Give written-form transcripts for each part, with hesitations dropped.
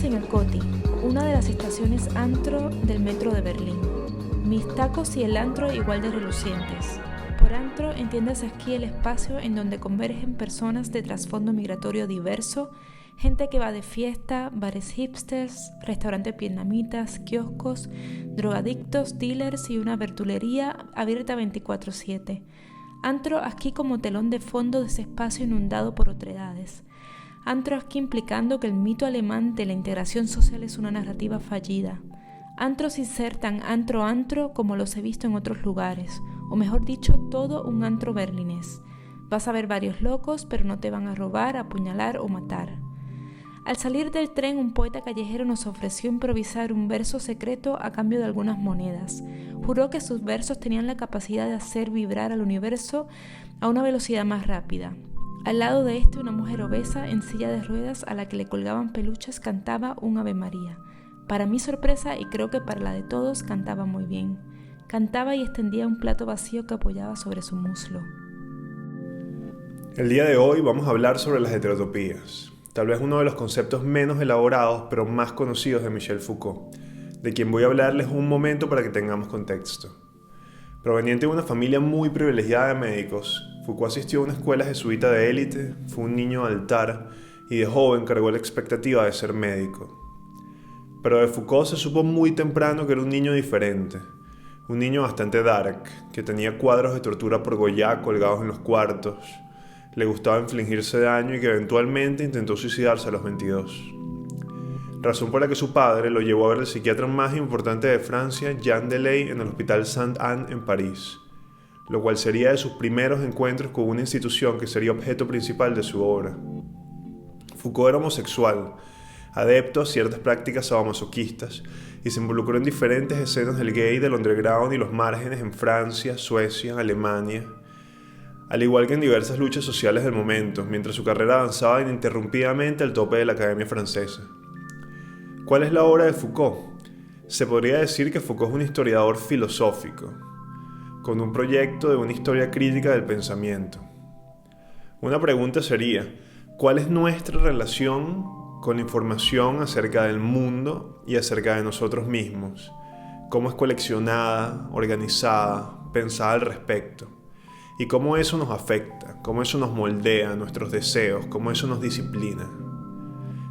Estamos en el Coti, una de las estaciones antro del metro de Berlín. Mis tacos y el antro igual de relucientes. Por antro entiendes aquí el espacio en donde convergen personas de trasfondo migratorio diverso, gente que va de fiesta, bares hipsters, restaurantes vietnamitas, kioscos, drogadictos, dealers y una verdulería abierta 24/7. Antro aquí como telón de fondo de ese espacio inundado por otredades. Antro aquí implicando que el mito alemán de la integración social es una narrativa fallida. Antro sin ser tan antro como los he visto en otros lugares, o mejor dicho, todo un antro berlinés. Vas a ver varios locos, pero no te van a robar, apuñalar o matar. Al salir del tren, un poeta callejero nos ofreció improvisar un verso secreto a cambio de algunas monedas. Juró que sus versos tenían la capacidad de hacer vibrar al universo a una velocidad más rápida. Al lado de una mujer obesa en silla de ruedas a la que le colgaban peluches cantaba un Ave María. Para mi sorpresa, y creo que para la de todos, cantaba muy bien. Cantaba y extendía un plato vacío que apoyaba sobre su muslo. El día de hoy vamos a hablar sobre las heterotopías, tal vez uno de los conceptos menos elaborados pero más conocidos de Michel Foucault, de quien voy a hablarles un momento para que tengamos contexto. Proveniente de una familia muy privilegiada de médicos, Foucault asistió a una escuela jesuita de élite, fue un niño altar y de joven cargó la expectativa de ser médico. Pero de Foucault se supo muy temprano que era un niño diferente, un niño bastante dark, que tenía cuadros de tortura por Goya colgados en los cuartos, le gustaba infligirse daño y que eventualmente intentó suicidarse a los 22. Razón por la que su padre lo llevó a ver al psiquiatra más importante de Francia, Jean Delay, en el Hospital Sainte-Anne en París, lo cual sería de sus primeros encuentros con una institución que sería objeto principal de su obra. Foucault era homosexual, adepto a ciertas prácticas sadomasoquistas, y se involucró en diferentes escenas del gay, del underground y los márgenes en Francia, Suecia, Alemania, al igual que en diversas luchas sociales del momento, mientras su carrera avanzaba ininterrumpidamente al tope de la Academia Francesa. ¿Cuál es la obra de Foucault? Se podría decir que Foucault es un historiador filosófico, con un proyecto de una historia crítica del pensamiento. Una pregunta sería, ¿cuál es nuestra relación con la información acerca del mundo y acerca de nosotros mismos? ¿Cómo es coleccionada, organizada, pensada al respecto? ¿Y cómo eso nos afecta? ¿Cómo eso nos moldea nuestros deseos? ¿Cómo eso nos disciplina?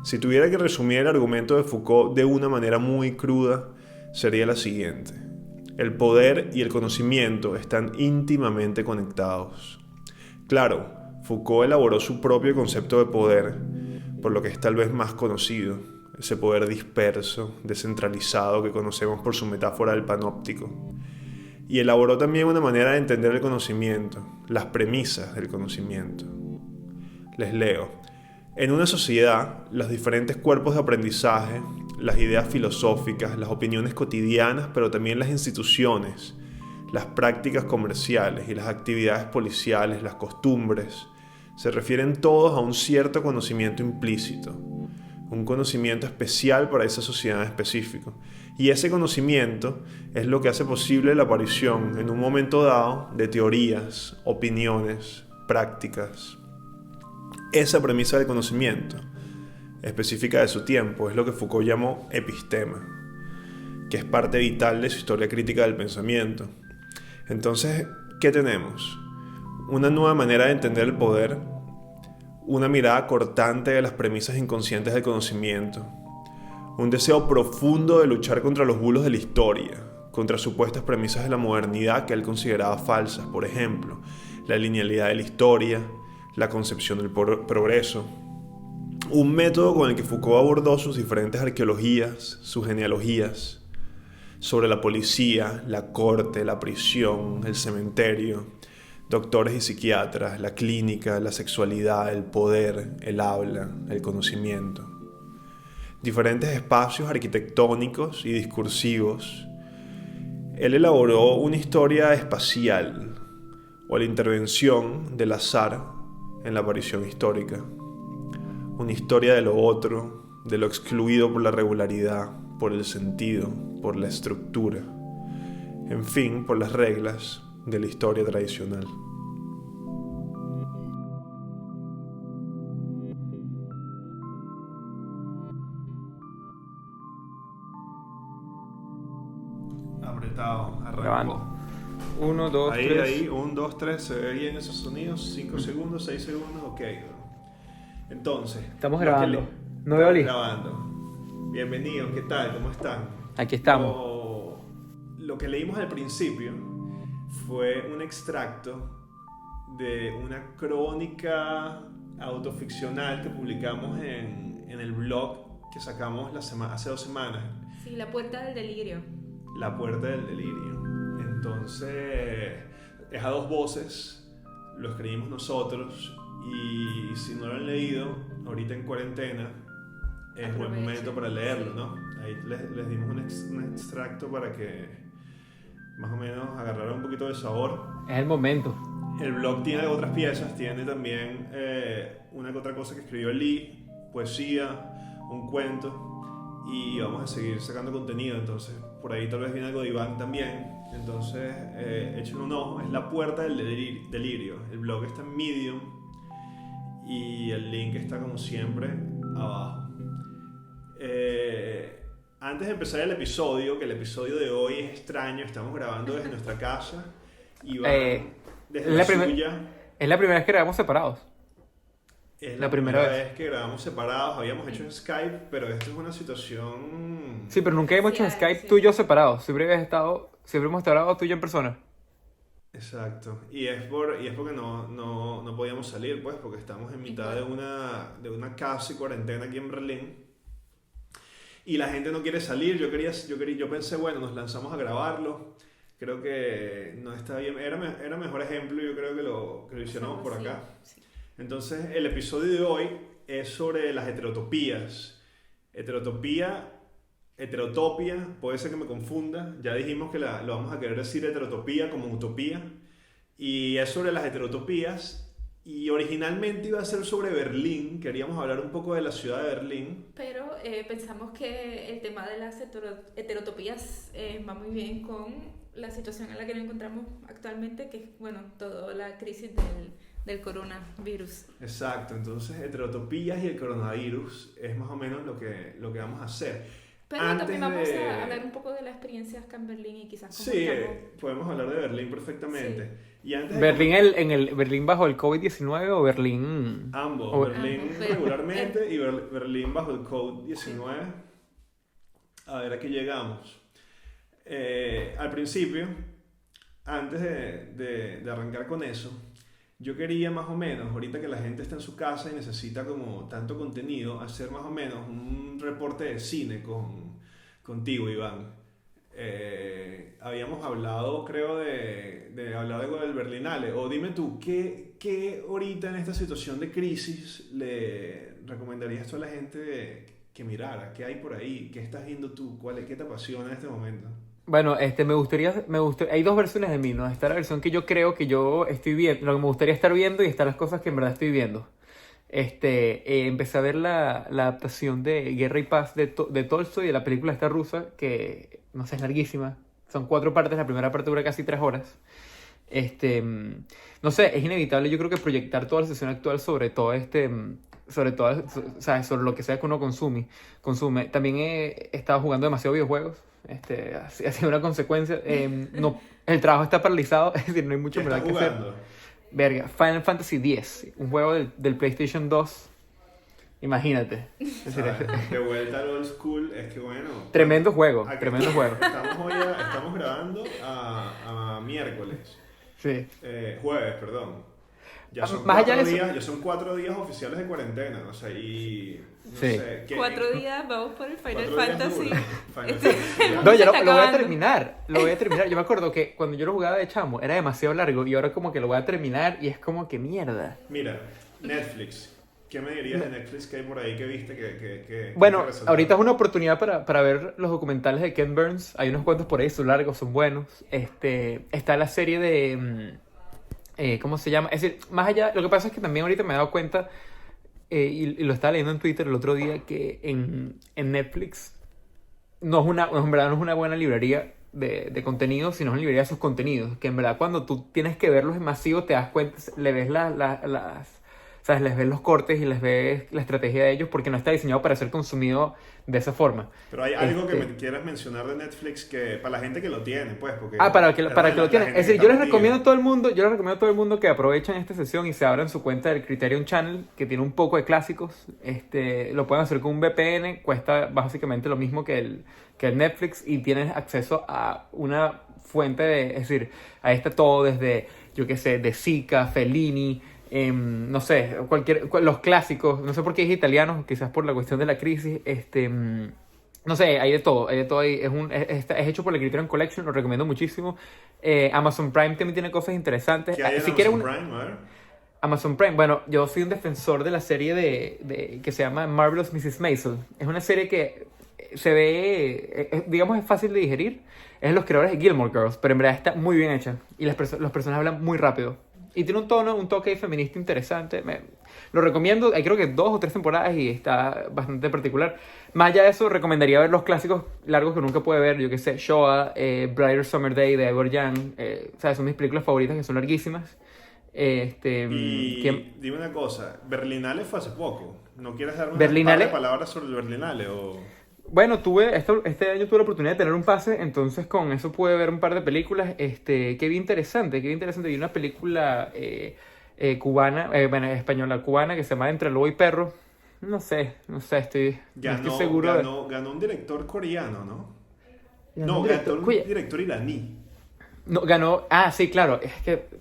Si tuviera que resumir el argumento de Foucault de una manera muy cruda, sería la siguiente. El poder y el conocimiento están íntimamente conectados. Claro, Foucault elaboró su propio concepto de poder, por lo que es tal vez más conocido, ese poder disperso, descentralizado que conocemos por su metáfora del panóptico. Y elaboró también una manera de entender el conocimiento, las premisas del conocimiento. Les leo. En una sociedad, los diferentes cuerpos de aprendizaje, las ideas filosóficas, las opiniones cotidianas, pero también las instituciones, las prácticas comerciales y las actividades policiales, las costumbres, se refieren todos a un cierto conocimiento implícito, un conocimiento especial para esa sociedad en específico. Y ese conocimiento es lo que hace posible la aparición, en un momento dado, de teorías, opiniones, prácticas. Esa premisa del conocimiento, específica de su tiempo, es lo que Foucault llamó epistema, que es parte vital de su historia crítica del pensamiento. Entonces, ¿qué tenemos? Una nueva manera de entender el poder, una mirada cortante de las premisas inconscientes del conocimiento, un deseo profundo de luchar contra los bulos de la historia, contra supuestas premisas de la modernidad que él consideraba falsas, por ejemplo, la linealidad de la historia, la concepción del progreso. Un método con el que Foucault abordó sus diferentes arqueologías, sus genealogías, sobre la policía, la corte, la prisión, el cementerio, doctores y psiquiatras, la clínica, la sexualidad, el poder, el habla, el conocimiento. Diferentes espacios arquitectónicos y discursivos. Él elaboró una historia espacial, o la intervención del azar en la aparición histórica. Una historia de lo otro, de lo excluido por la regularidad, por el sentido, por la estructura, en fin, por las reglas de la historia tradicional. Apretado, arrancó. Grabando. 1, 2, Ahí, 3. ahí, 1, 2, 3, se ve bien esos sonidos, 5 segundos, 6 segundos, ok. Entonces, Estamos lo que grabando. ¿No veo estamos listo? grabando. Bienvenidos, ¿qué tal? ¿Cómo están? Aquí estamos. Lo que leímos al principio fue un extracto de una crónica autoficcional que publicamos en el blog que sacamos hace 2 semanas. Sí, La Puerta del Delirio. La Puerta del Delirio. Entonces, es a 2 voces, lo escribimos nosotros, y si no lo han leído, ahorita en cuarentena, es buen Aprovechen. momento para leerlo, ¿no? Ahí les dimos un extracto para que más o menos agarraran un poquito de sabor. Es el momento. El blog tiene otras piezas, tiene también una que otra cosa que escribió Lee, poesía, un cuento, y vamos a seguir sacando contenido. Entonces por ahí tal vez viene algo de Iván también. Entonces échenle un ojo. Es La Puerta del Delirio. El blog está en Medium y el link está como siempre abajo. Antes de empezar el episodio, que el episodio de hoy es extraño, estamos grabando desde nuestra casa, Iván desde la suya. Es la primera vez que grabamos separados. Es la la primera primera vez. vez que grabamos separados. Habíamos hecho en Skype, pero esto es una situación... Sí, pero nunca hemos hecho en Sí, Skype sí. tú y yo separados. Siempre hemos estado tú y yo en persona. Exacto. Y es porque no podíamos salir, pues, porque estamos en mitad de una casi cuarentena aquí en Berlín. Y la gente no quiere salir. Yo pensé, bueno, nos lanzamos a grabarlo. Creo que no está bien. Era mejor ejemplo, yo creo que lo hiciéramos por acá. Sí. Entonces, el episodio de hoy es sobre las heterotopías. Heterotopía, puede ser que me confunda. Ya dijimos que lo vamos a querer decir heterotopía como utopía. Y es sobre las heterotopías. Y originalmente iba a ser sobre Berlín. Queríamos hablar un poco de la ciudad de Berlín. Pero pensamos que el tema de las heterotopías va muy bien con la situación en la que nos encontramos actualmente, que es, bueno, toda la crisis del coronavirus. Exacto, entonces heterotopías y el coronavirus es más o menos lo que vamos a hacer. Pero Antes también vamos de- a hablar un poco de la experiencia acá en Berlín y quizás cómo Sí, estamos. podemos hablar de Berlín perfectamente. Y antes de ¿Berlín Berlín bajo el COVID-19 o Berlín? ambos, O- Berlín Ambos, regularmente y Berlín bajo el COVID-19. A ver a qué llegamos. Al principio, antes de arrancar con eso, yo quería más o menos, ahorita que la gente está en su casa y necesita como tanto contenido, hacer más o menos un reporte de cine contigo, Iván. Habíamos hablado, creo, de hablar algo del Berlinale. O dime tú, ¿qué ahorita en esta situación de crisis le recomendarías tú a la gente que mirara? ¿Qué hay por ahí? ¿Qué estás viendo tú? ¿Qué te apasiona en este momento? Bueno, me gustaría, hay 2 versiones de mí, ¿no? Está la versión que yo creo que yo estoy viendo, lo que me gustaría estar viendo, y están las cosas que en verdad estoy viendo. Empecé a ver la adaptación de Guerra y Paz de Tolstoy, de la película esta rusa, que, no sé, es larguísima. Son 4 partes, la primera parte dura casi 3 horas. No sé, es inevitable, yo creo que proyectar toda la situación actual sobre todo sobre lo que sea que uno consume. También he estado jugando demasiado videojuegos. Ha sido una consecuencia. No, el trabajo está paralizado, es decir, no hay mucho ¿Qué en verdad estás que hacer. jugando? Verga, Final Fantasy X, un juego del PlayStation 2. Imagínate. Es decir, De vuelta al old school, es que bueno. tremendo juego, Aquí tremendo juego. Estamos grabando a miércoles. Sí. Jueves, perdón. Ya son Más allá 4 de eso- días, ya son 4 días oficiales de cuarentena, o sea, y no Sí. sé, 4 días, vamos por el Final 4 días Fantasy. duro. Final Este- Fantasy, ya. No, Se lo está voy a acabando. terminar. Lo voy a terminar. Yo me acuerdo que cuando yo lo jugaba de chamo era demasiado largo y ahora como que lo voy a terminar y es como que mierda. Mira, Netflix. ¿Qué me dirías de Netflix que hay por ahí que viste que Bueno, te resaltó? ahorita es una oportunidad para ver los documentales de Ken Burns. Hay unos cuantos por ahí, son largos, son buenos. Está la serie de... ¿cómo se llama? Es decir, más allá... Lo que pasa es que también ahorita me he dado cuenta, y lo estaba leyendo en Twitter el otro día, que en Netflix en verdad no es una buena librería de contenidos, sino es una librería de sus contenidos. Que en verdad cuando tú tienes que verlos en masivo te das cuenta, le ves ¿sabes? Les ves los cortes y les ves la estrategia de ellos porque no está diseñado para ser consumido de esa forma. Pero hay algo que me quieras mencionar de Netflix que para la gente que lo tiene, pues, porque para que lo tienen. Es decir, yo les recomiendo a todo el mundo que aprovechen esta sesión y se abran su cuenta del Criterion Channel, que tiene un poco de clásicos. Lo pueden hacer con un VPN, cuesta básicamente lo mismo que el Netflix y tienes acceso a una fuente es decir, ahí está todo desde, yo qué sé, De Sica, Fellini, no sé, los clásicos, no sé por qué es italiano, quizás por la cuestión de la crisis, no sé, hay de todo ahí, es hecho por el Criterion Collection, lo recomiendo muchísimo. Amazon Prime también tiene cosas interesantes. ¿Qué hay en Amazon Prime? A ver. Amazon Prime, bueno, yo soy un defensor de la serie que se llama Marvelous Mrs. Maisel. Es una serie que se ve, digamos, es fácil de digerir. Es de los creadores de Gilmore Girls, pero en verdad está muy bien hecha. Y los personajes hablan muy rápido. Y tiene un toque feminista interesante. Lo recomiendo. Hay creo que 2 o 3 temporadas y está bastante particular. Más allá de eso, recomendaría ver los clásicos largos que nunca puede ver. Yo que sé, Shoah, Brighter Summer Day de Edward Young. ¿Sabes? Son mis películas favoritas que son larguísimas. Dime una cosa. Berlinale fue hace poco. ¿No quieres darme un par de palabras sobre el Berlinale? Bueno, este año tuve la oportunidad de tener un pase, entonces con eso pude ver un par de películas, que vi interesante. Vi una película cubana, española cubana, que se llama Entre Lobo y Perro. No sé, no estoy seguro. Ganó un director coreano, ¿no? Ganó un director iraní. No, sí, claro,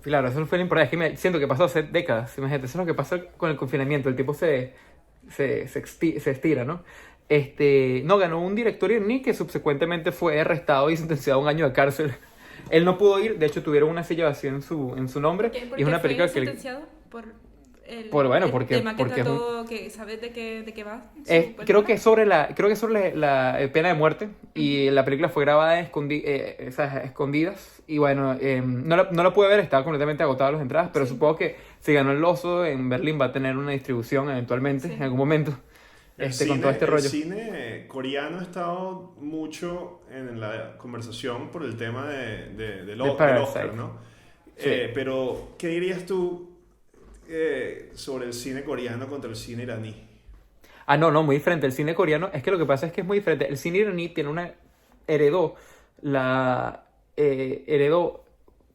claro, eso fue lo importante, es que siento que pasó hace décadas, imagínate, eso es lo que pasa con el confinamiento, el tiempo se estira, ¿no? Ganó un director iraní que subsecuentemente fue arrestado y sentenciado a 1 año de cárcel. Él no pudo ir, de hecho tuvieron una silla vacía en su nombre. ¿Por y es una película fue sentenciado? El tema que trató, que ¿sabes de qué va? Creo que es sobre la pena de muerte y la película fue grabada escondidas y bueno, no la pude ver, estaba completamente agotada las entradas, pero supongo que si ganó el Oso en Berlín va a tener una distribución eventualmente, en algún momento. Con todo este rollo. El cine coreano ha estado mucho en la conversación por el tema del Oscar, ¿no? Sí. Pero, ¿qué dirías tú sobre el cine coreano contra el cine iraní? No, muy diferente. El cine coreano, es que lo que pasa es que es muy diferente. El cine iraní heredó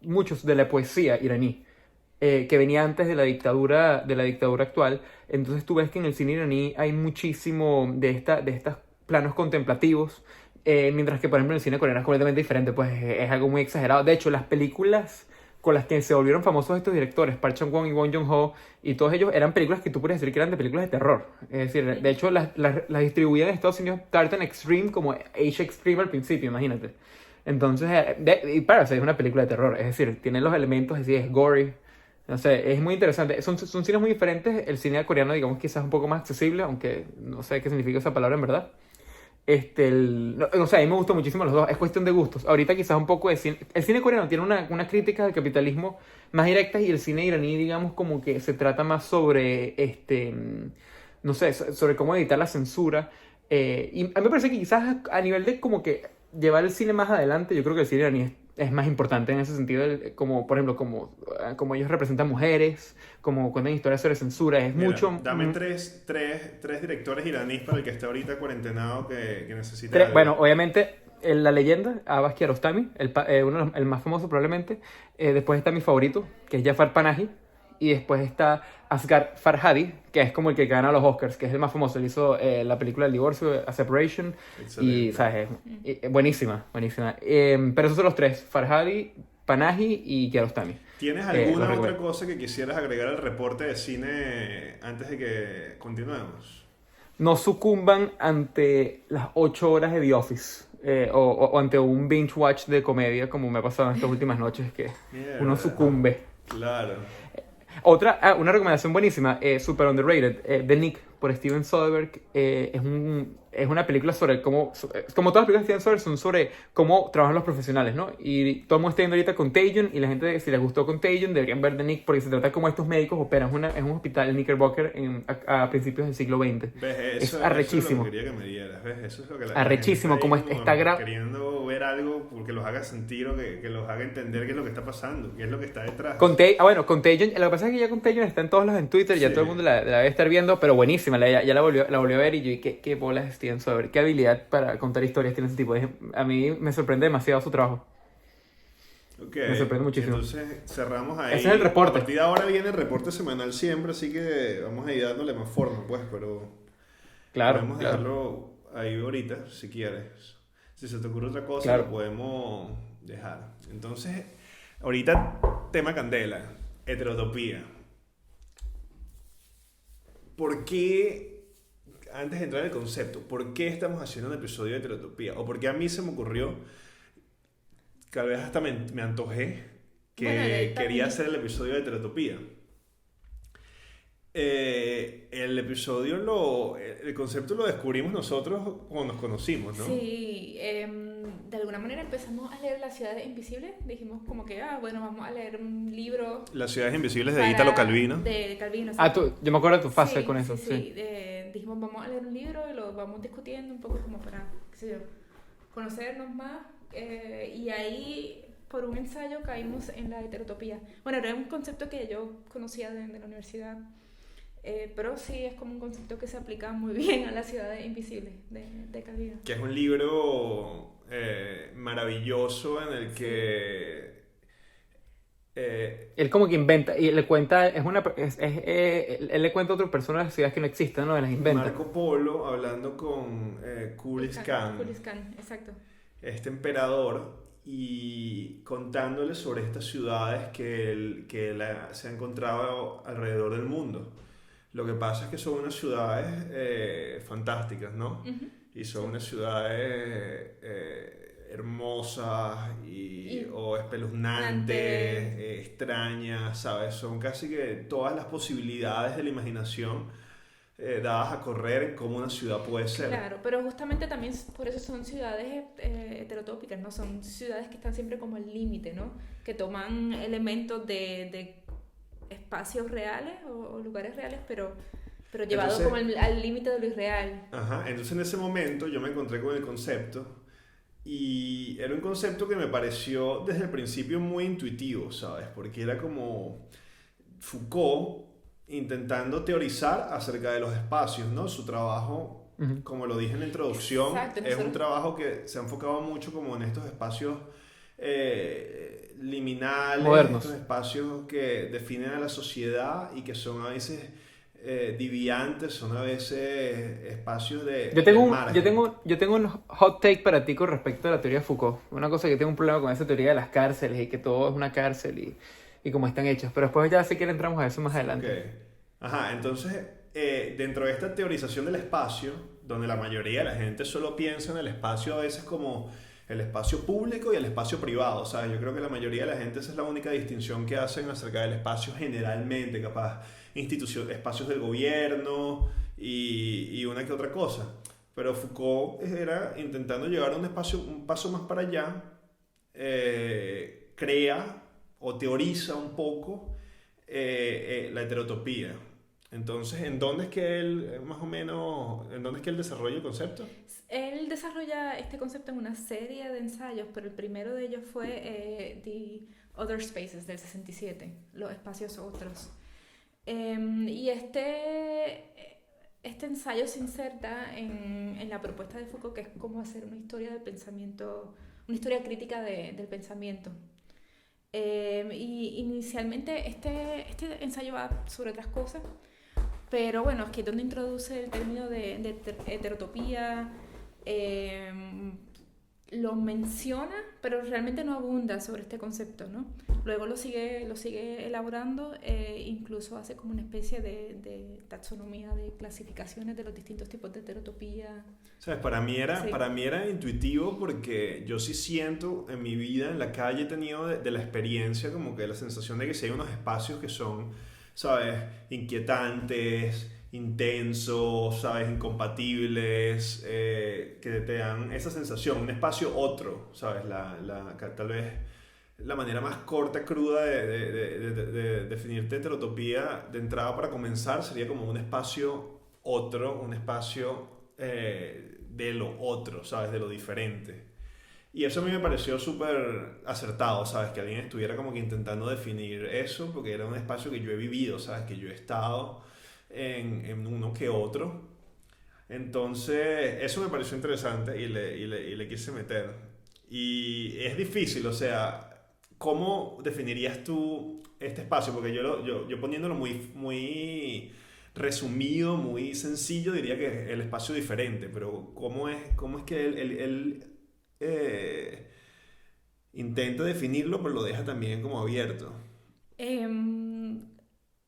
muchos de la poesía iraní. Que venía antes de la dictadura actual. Entonces tú ves que en el cine iraní hay muchísimo de estos planos contemplativos, mientras que por ejemplo en el cine coreano es completamente diferente, pues es algo muy exagerado. De hecho, las películas con las que se volvieron famosos estos directores, Park Chan-wook y Bong Joon-ho, y todos ellos eran películas que tú podrías decir que eran de películas de terror. Es decir, de hecho las distribuían en Estados Unidos Cartoon Extreme como Age Extreme al principio, imagínate. Entonces, y Parasite es una película de terror, es decir, tiene los elementos, es decir, es gory. No sé, es muy interesante. Son cines muy diferentes. El cine coreano, digamos, quizás un poco más accesible, aunque no sé qué significa esa palabra en verdad. No sé, a mí me gustan muchísimo los dos. Es cuestión de gustos. Ahorita quizás un poco de cine. El cine coreano tiene una crítica al capitalismo más directa y el cine iraní, digamos, como que se trata más sobre, no sé, sobre cómo evitar la censura. Y a mí me parece que quizás a nivel de como que llevar el cine más adelante, yo creo que el cine iraní es más importante en ese sentido, como por ejemplo, como ellos representan mujeres, como cuentan historias sobre censura, es mucho... Dame tres directores iraníes para el que esté ahorita cuarentenado que necesita... Bueno, obviamente, la leyenda, Abbas Kiarostami, el más famoso probablemente. Después está mi favorito, que es Jafar Panahi. Y después está Asghar Farhadi, que es como el que gana los Oscars, que es el más famoso. Él hizo la película El divorcio, A Separation. Excelente. Y, ¿sabes? Buenísima. Pero esos son los tres: Farhadi, Panahi y Kiarostami. ¿Tienes alguna otra cosa que quisieras agregar al reporte de cine antes de que continuemos? No sucumban ante las 8 horas de The Office. O ante un binge watch de comedia, como me ha pasado en estas últimas noches, que uno sucumbe. Claro. Una recomendación buenísima, super underrated, The Nick, por Steven Soderbergh. Es una película sobre cómo, como todas las películas de Steven Soderbergh, son sobre cómo trabajan los profesionales, ¿no? Y todo el mundo está viendo ahorita Contagion, y la gente, si les gustó Contagion, deberían ver The Nick, porque se trata de cómo estos médicos operan en un hospital en Knickerbocker a principios del siglo XX. ¿Ves? Es arrechísimo. Eso es lo que quería que me dieras, ¿ves? Eso es lo que Arrechísimo, gente como ahí está queriendo ver algo porque los haga sentir o que los haga entender qué es lo que está pasando, qué es lo que está detrás. Bueno, Contagion, lo que pasa es que ya Contagion está en todos los en Twitter, ya Sí. todo el mundo la debe estar viendo, pero buenísima, ya la volvió a ver, y yo, qué bolas de Steven Soderbergh, qué habilidad para contar historias tiene ese tipo. A mí me sorprende demasiado su trabajo. Okay. Me sorprende muchísimo. Entonces cerramos ahí. Ese es el reporte. A partir de ahora viene el reporte semanal siempre, así que vamos a ir dándole más forma, pues, pero Claro, podemos claro. dejarlo ahí ahorita, si quieres. Si se te ocurre otra cosa, Claro. lo podemos dejar. Entonces, ahorita, tema candela, heterotopía. ¿Por qué, antes de entrar en el concepto, por qué estamos haciendo un episodio de heterotopía? ¿O por qué a mí se me ocurrió, tal vez hasta me antojé, que Bueno, quería también. hacer el episodio de heterotopía? El episodio, el concepto lo descubrimos nosotros cuando nos conocimos, ¿no? Sí, de alguna manera empezamos a leer Las ciudades invisibles. Dijimos como que, bueno, vamos a leer un libro Las ciudades invisibles de para- Ítalo Calvino. De Calvino. Yo me acuerdo de tu fase Sí, con eso, sí. sí. Dijimos, vamos a leer un libro y lo vamos discutiendo un poco como para, qué sé yo, conocernos más. Y ahí, por un ensayo, caímos en la heterotopía. Bueno, era un concepto que yo conocía de la universidad, pero sí es como un concepto que se aplica muy bien a Las ciudades invisibles de Calvino. Que es un libro maravilloso en el que Él como que inventa, y le cuenta, él le cuenta a otra persona las ciudades que no existen, ¿no? Las inventa. Marco Polo hablando con Kulis Khan, Kulis Khan, exacto. este emperador, y contándole sobre estas ciudades que él se ha encontrado alrededor del mundo. Lo que pasa es que son unas ciudades fantásticas, ¿no? Ujú. Y son unas ciudades hermosas o espeluznantes, extrañas, ¿sabes? Son casi que todas las posibilidades de la imaginación dadas a correr en cómo una ciudad puede ser. Claro, pero justamente también por eso son ciudades heterotópicas, ¿no? Son ciudades que están siempre como al límite, ¿no? Que toman elementos de espacios reales o lugares reales, pero llevados Entonces- como al límite de lo irreal. Ajá, entonces en ese momento yo me encontré con el concepto y era un concepto que me pareció desde el principio muy intuitivo, ¿sabes? Porque era como Foucault intentando teorizar acerca de los espacios, ¿no? Su trabajo, Ujú. como lo dije en la introducción, Exacto, es un nosotros- trabajo que se ha enfocado mucho como en estos espacios liminales, Modernos. estos espacios que definen a la sociedad y que son a veces diviantes, son a veces espacios de Yo tengo, del un, margen. yo tengo un hot take para ti con respecto a la teoría de Foucault. Una cosa que tengo un problema con esa teoría de las cárceles y que todo es una cárcel y cómo están hechos. Pero después ya si quieren entramos a eso más adelante. Ok. Ajá, entonces, dentro de esta teorización del espacio, donde la mayoría de la gente solo piensa en el espacio a veces como el espacio público y el espacio privado, ¿sabes? Yo creo que la mayoría de la gente esa es la única distinción que hacen acerca del espacio generalmente, capaz espacios del gobierno y una que otra cosa. Pero Foucault era intentando llevar un paso más para allá, crea o teoriza un poco la heterotopía. Entonces, ¿en dónde es que él, más o menos, en dónde es que él desarrolla el concepto? Él desarrolla este concepto en una serie de ensayos, pero el primero de ellos fue The Other Spaces del 67, los espacios otros. Y este ensayo se inserta en la propuesta de Foucault, que es como hacer una historia del pensamiento, una historia crítica del pensamiento. Y inicialmente este ensayo va sobre otras cosas, pero bueno, es que donde introduce el término de heterotopía, lo menciona, pero realmente no abunda sobre este concepto, ¿no? Luego lo sigue elaborando, incluso hace como una especie de taxonomía, de clasificaciones de los distintos tipos de heterotopía. ¿Sabes? Para mí Sí. era intuitivo porque yo sí siento en mi vida, en la calle, he tenido de la experiencia como que la sensación de que sí hay unos espacios que son, ¿sabes? Inquietantes, intensos, ¿sabes? Incompatibles, que te dan esa sensación, un espacio otro, ¿sabes? Tal vez la manera más corta, cruda de definirte heterotopía de entrada para comenzar sería como un espacio otro, un espacio de lo otro, ¿sabes? De lo diferente. Y eso a mí me pareció súper acertado, ¿sabes? Que alguien estuviera como que intentando definir eso, porque era un espacio que yo he vivido, ¿sabes? Que yo he estado en uno que otro. Entonces, eso me pareció interesante y le quise meter. Y es difícil, o sea, ¿cómo definirías tú este espacio? Porque yo poniéndolo muy resumido, muy sencillo, diría que es el espacio diferente, pero ¿cómo es que él intenta definirlo, pero lo deja también como abierto?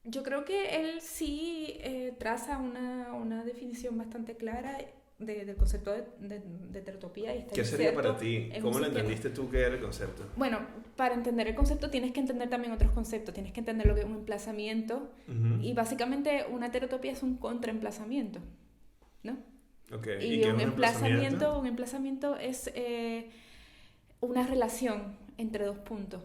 Yo creo que él sí traza una definición bastante clara del concepto de heterotopía. Y está ¿Qué sería inserto para ti? en ¿Cómo un lo sistema. entendiste tú que era el concepto? Bueno, para entender el concepto tienes que entender también otros conceptos. Tienes que entender lo que es un emplazamiento. Uh-huh. Y básicamente una heterotopía es un contraemplazamiento, ¿no? Okay. Y qué es un emplazamiento es una relación entre dos puntos,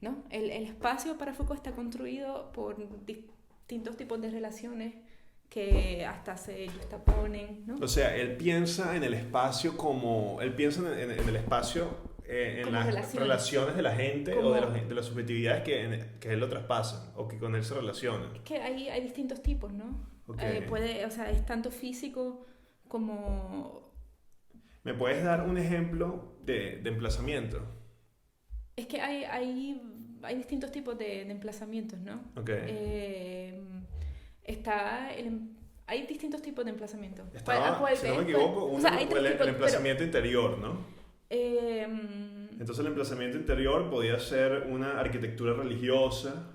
¿no? El espacio para Foucault está construido por distintos tipos de relaciones que hasta se justaponen, ¿no? O sea, él piensa en el espacio como... Él piensa en el espacio, en Como las relaciones de la gente como, o de las subjetividades que él lo traspasan o que con él se relacionan. es que hay distintos tipos, ¿no? Okay. O sea, es tanto físico como... ¿Me puedes dar un ejemplo de emplazamiento? Es que hay distintos tipos de emplazamientos, ¿no? Okay. Hay distintos tipos de emplazamiento. Si no me equivoco, o sea, el emplazamiento interior, ¿no? Eh, Entonces el emplazamiento interior podía ser una arquitectura religiosa,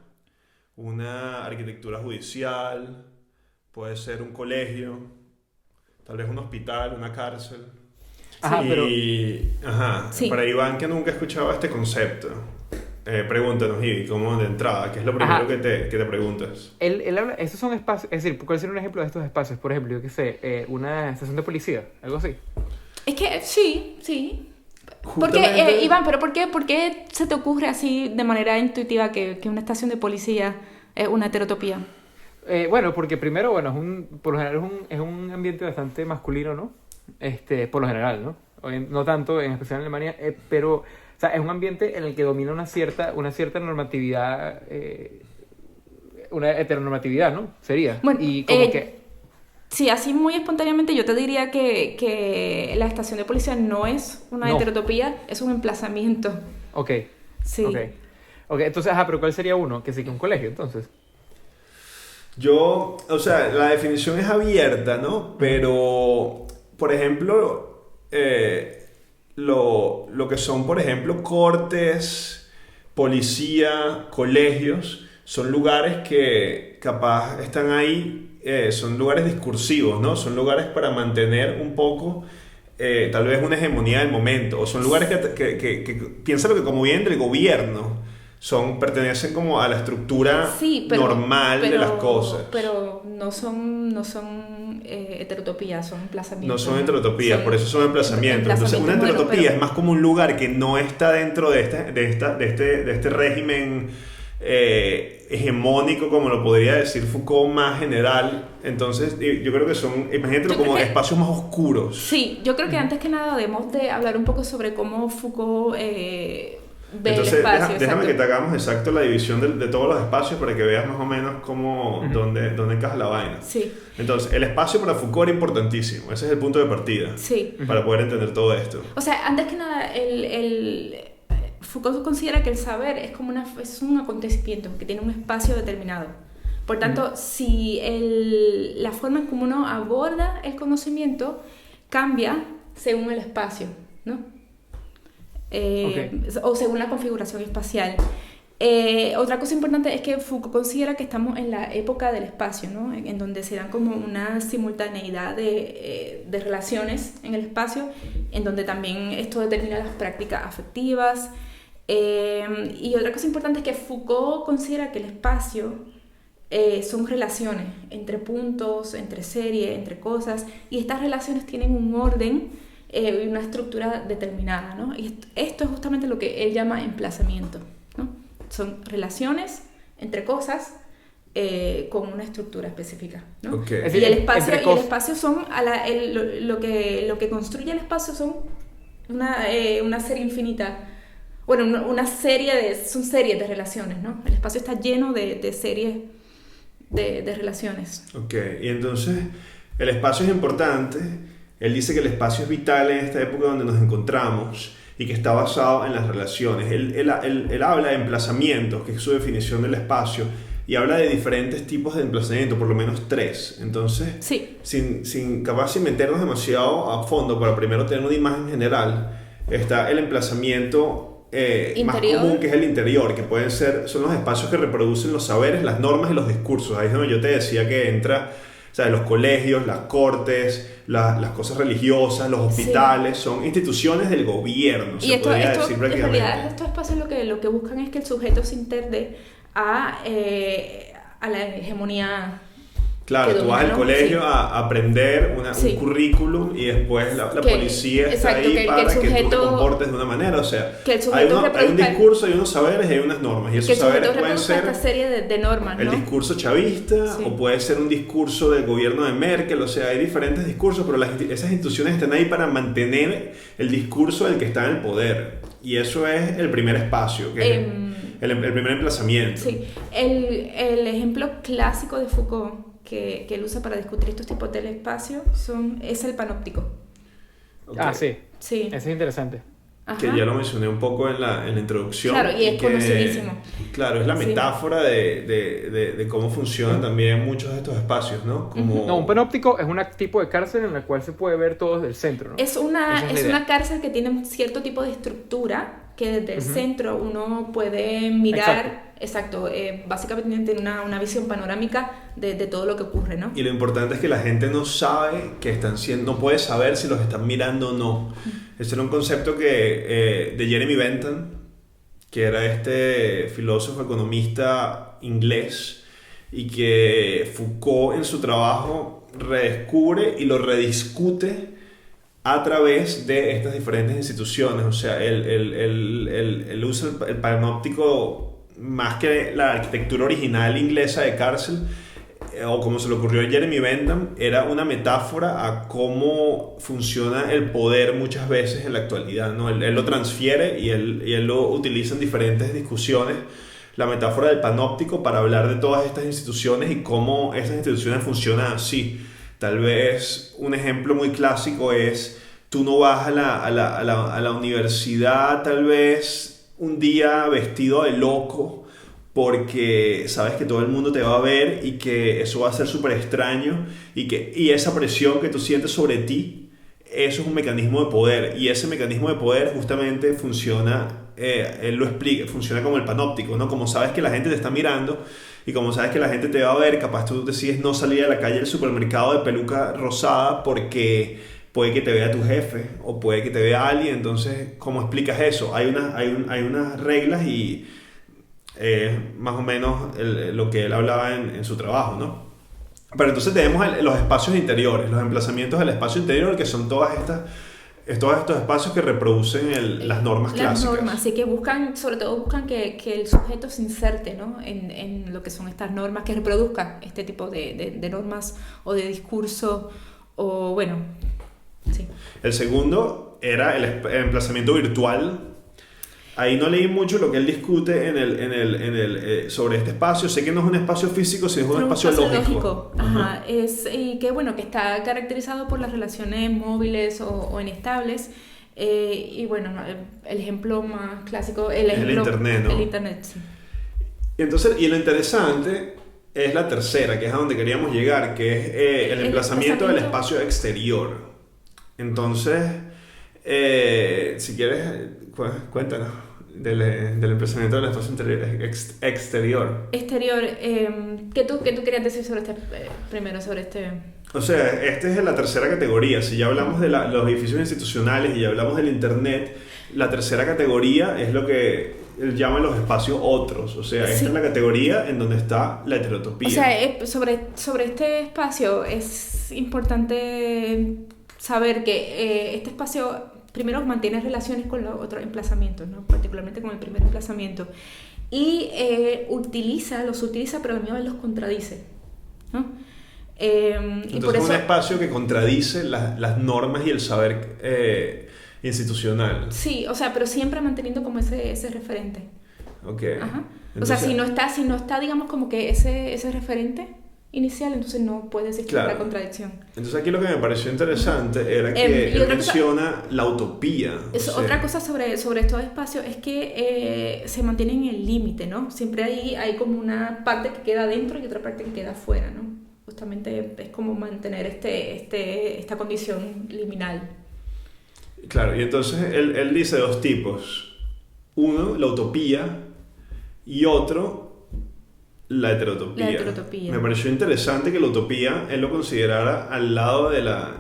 una arquitectura judicial, puede ser un colegio, tal vez un hospital, una cárcel. Ajá, Sí. Para Iván, que nunca escuchaba este concepto, pregúntanos, Ivy, ¿cómo de entrada? ¿Qué es lo primero que te preguntas? Él habla, estos son espacios, es decir, ¿cuál sería un ejemplo de estos espacios? Por ejemplo, yo qué sé, una estación de policía, algo así. Es que sí. Justamente- Iván, pero ¿por qué se te ocurre así de manera intuitiva que una estación de policía es una heterotopía? Bueno, porque primero, bueno, por lo general es un ambiente bastante masculino, ¿no? Por lo general, ¿no? No tanto, en especial en Alemania, pero, o sea, es un ambiente en el que domina una cierta normatividad, una heteronormatividad, ¿no? Sería. Bueno, y como que... Sí, así muy espontáneamente yo te diría que la estación de policía no es una heterotopía, es un emplazamiento. Ok. Sí. Ok, entonces, pero ¿cuál sería uno? Que sí, que un colegio, entonces. O sea, la definición es abierta, ¿no? Pero, por ejemplo, lo que son, por ejemplo, cortes, policía, colegios, son lugares que capaz están ahí, son lugares discursivos, ¿no? Son lugares para mantener un poco, tal vez una hegemonía del momento, o son lugares que piénsalo que como vienen del gobierno, pertenecen como a la estructura normal de las cosas. Pero no son heterotopías, son emplazamientos. No son heterotopías, por eso son emplazamientos. Entonces, una heterotopía es más como un lugar que no está dentro de este régimen hegemónico, como lo podría decir Foucault, más general. Entonces, yo creo que son, imagínate como espacios más oscuros. Sí, yo creo que antes que nada debemos de hablar un poco sobre cómo Foucault ve entonces, el espacio. déjame que te hagamos exacto la división de todos los espacios para que veas más o menos cómo, dónde encaja la vaina. Sí. Entonces, el espacio para Foucault era importantísimo. Ese es el punto de partida. Sí. Para poder entender todo esto. O sea, antes que nada, Foucault considera que el saber es un acontecimiento que tiene un espacio determinado. Por tanto, si la forma en cómo uno aborda el conocimiento cambia según el espacio, ¿no? O según la configuración espacial. Otra cosa importante es que Foucault considera que estamos en la época del espacio, ¿no? En donde se dan como una simultaneidad de relaciones en el espacio, en donde también esto determina las prácticas afectivas. Y otra cosa importante es que Foucault considera que el espacio son relaciones entre puntos, entre series, entre cosas, y estas relaciones tienen un orden y una estructura determinada, ¿no? Y esto es justamente lo que él llama emplazamiento, ¿no? Son relaciones entre cosas con una estructura específica, ¿no? Okay. Y el espacio son lo que construye el espacio son una serie infinita. Bueno, son series de relaciones, ¿no? El espacio está lleno de series de relaciones. Ok, y entonces el espacio es importante. Él dice que el espacio es vital en esta época donde nos encontramos y que está basado en las relaciones. Él habla de emplazamientos, que es su definición del espacio, y habla de diferentes tipos de emplazamiento, por lo menos 3. Entonces, sí. sin meternos demasiado a fondo, para primero tener una imagen general, está el emplazamiento más común, que es el interior, que son los espacios que reproducen los saberes, las normas y los discursos. Ahí es donde yo te decía que entra, o sea, los colegios, las cortes, las cosas religiosas, los hospitales, sí. Son instituciones del gobierno, y esto, en realidad estos espacios lo que buscan es que el sujeto se integre a la hegemonía. Claro, tú vas al colegio a aprender un currículum y después la policía está ahí para que tú te comportes de una manera. O sea, hay un discurso, hay unos saberes y hay unas normas. Y esos saberes pueden ser esta serie de normas, ¿no? El discurso chavista, o puede ser un discurso del gobierno de Merkel. O sea, hay diferentes discursos, pero esas instituciones están ahí para mantener el discurso del que está en el poder. Y eso es el primer espacio, que es el primer emplazamiento. Sí, el ejemplo clásico de Foucault que él usa para discutir estos tipos del espacio es el panóptico. Okay. Sí. Ese es interesante. Ajá. Que ya lo mencioné un poco en la introducción. Claro, y es conocidísimo. Claro, es la metáfora de cómo funcionan también muchos de estos espacios, ¿no? Un panóptico es un tipo de cárcel en la cual se puede ver todo desde el centro, ¿no? Es una cárcel que tiene un cierto tipo de estructura que desde el centro uno puede mirar. Exacto, básicamente tiene una visión panorámica de todo lo que ocurre, ¿no? Y lo importante es que la gente no sabe no puede saber si los están mirando o no. Ese era un concepto de Jeremy Bentham, que era este filósofo economista inglés, y que Foucault en su trabajo redescubre y lo rediscute a través de estas diferentes instituciones. O sea, él usa el panóptico más que la arquitectura original inglesa de cárcel, o como se le ocurrió a Jeremy Bentham, era una metáfora a cómo funciona el poder muchas veces en la actualidad, ¿no? Él lo transfiere y él lo utiliza en diferentes discusiones, la metáfora del panóptico, para hablar de todas estas instituciones y cómo esas instituciones funcionan así. Tal vez un ejemplo muy clásico es: tú no vas a la universidad tal vez un día vestido de loco porque sabes que todo el mundo te va a ver y que eso va a ser súper extraño, y esa presión que tú sientes sobre ti, eso es un mecanismo de poder, y ese mecanismo de poder justamente funciona, él lo explica, funciona como el panóptico, ¿no? Como sabes que la gente te está mirando y como sabes que la gente te va a ver, capaz tú decides no salir a la calle del supermercado de peluca rosada porque puede que te vea tu jefe o puede que te vea alguien. Entonces, ¿cómo explicas eso? Hay unas reglas y más o menos lo que él hablaba en su trabajo, ¿no? Pero entonces tenemos los espacios interiores, los emplazamientos del espacio interior, que son todos estos espacios que reproducen las normas clásicas. Las normas, sí, que sobre todo buscan que el sujeto se inserte, ¿no? en lo que son estas normas, que reproduzcan este tipo de normas o de discurso, o bueno, sí. El segundo era el emplazamiento virtual. Ahí no leí mucho lo que él discute sobre este espacio. Sé que no es un espacio físico, sino es un espacio lógico. Ajá. Y que bueno, que está caracterizado por las relaciones móviles o inestables. Y bueno, el ejemplo más clásico es el Internet, ¿no? El Internet, sí. Y lo interesante es la tercera, que es a donde queríamos llegar, que es el emplazamiento del espacio exterior. Entonces, si quieres, cuéntanos del emplazamiento del espacio exterior. Exterior, ¿qué tú querías decir sobre primero sobre este? O sea, esta es la tercera categoría. Si ya hablamos de los edificios institucionales y ya hablamos del Internet, la tercera categoría es lo que él llama los espacios otros, o sea, esta Sí. es la categoría en donde está la heterotopía. O sea, sobre este espacio es importante saber que este espacio primero mantiene relaciones con los otros emplazamientos, ¿no? Particularmente con el primer emplazamiento. Y los utiliza, pero a la misma vez los contradice, ¿no? Y Entonces por es eso, un espacio que contradice las normas y el saber institucional. sí, o sea, pero siempre manteniendo como ese referente. Ok. Ajá. Entonces, O sea, si no está, digamos, como que ese referente inicial, entonces no puede existir Claro. la contradicción. entonces aquí lo que me pareció interesante era que Y él otra cosa- menciona la utopía. o sea, Otra cosa sobre estos espacios es que se mantienen en el límite, ¿no? Siempre hay como una parte que queda dentro y otra parte que queda afuera, ¿no? Justamente es como mantener esta condición liminal. Claro, y entonces él dice dos tipos. Uno, la utopía, y otro, la heterotopía. La heterotopía. Me pareció interesante que la utopía él lo considerara al lado de la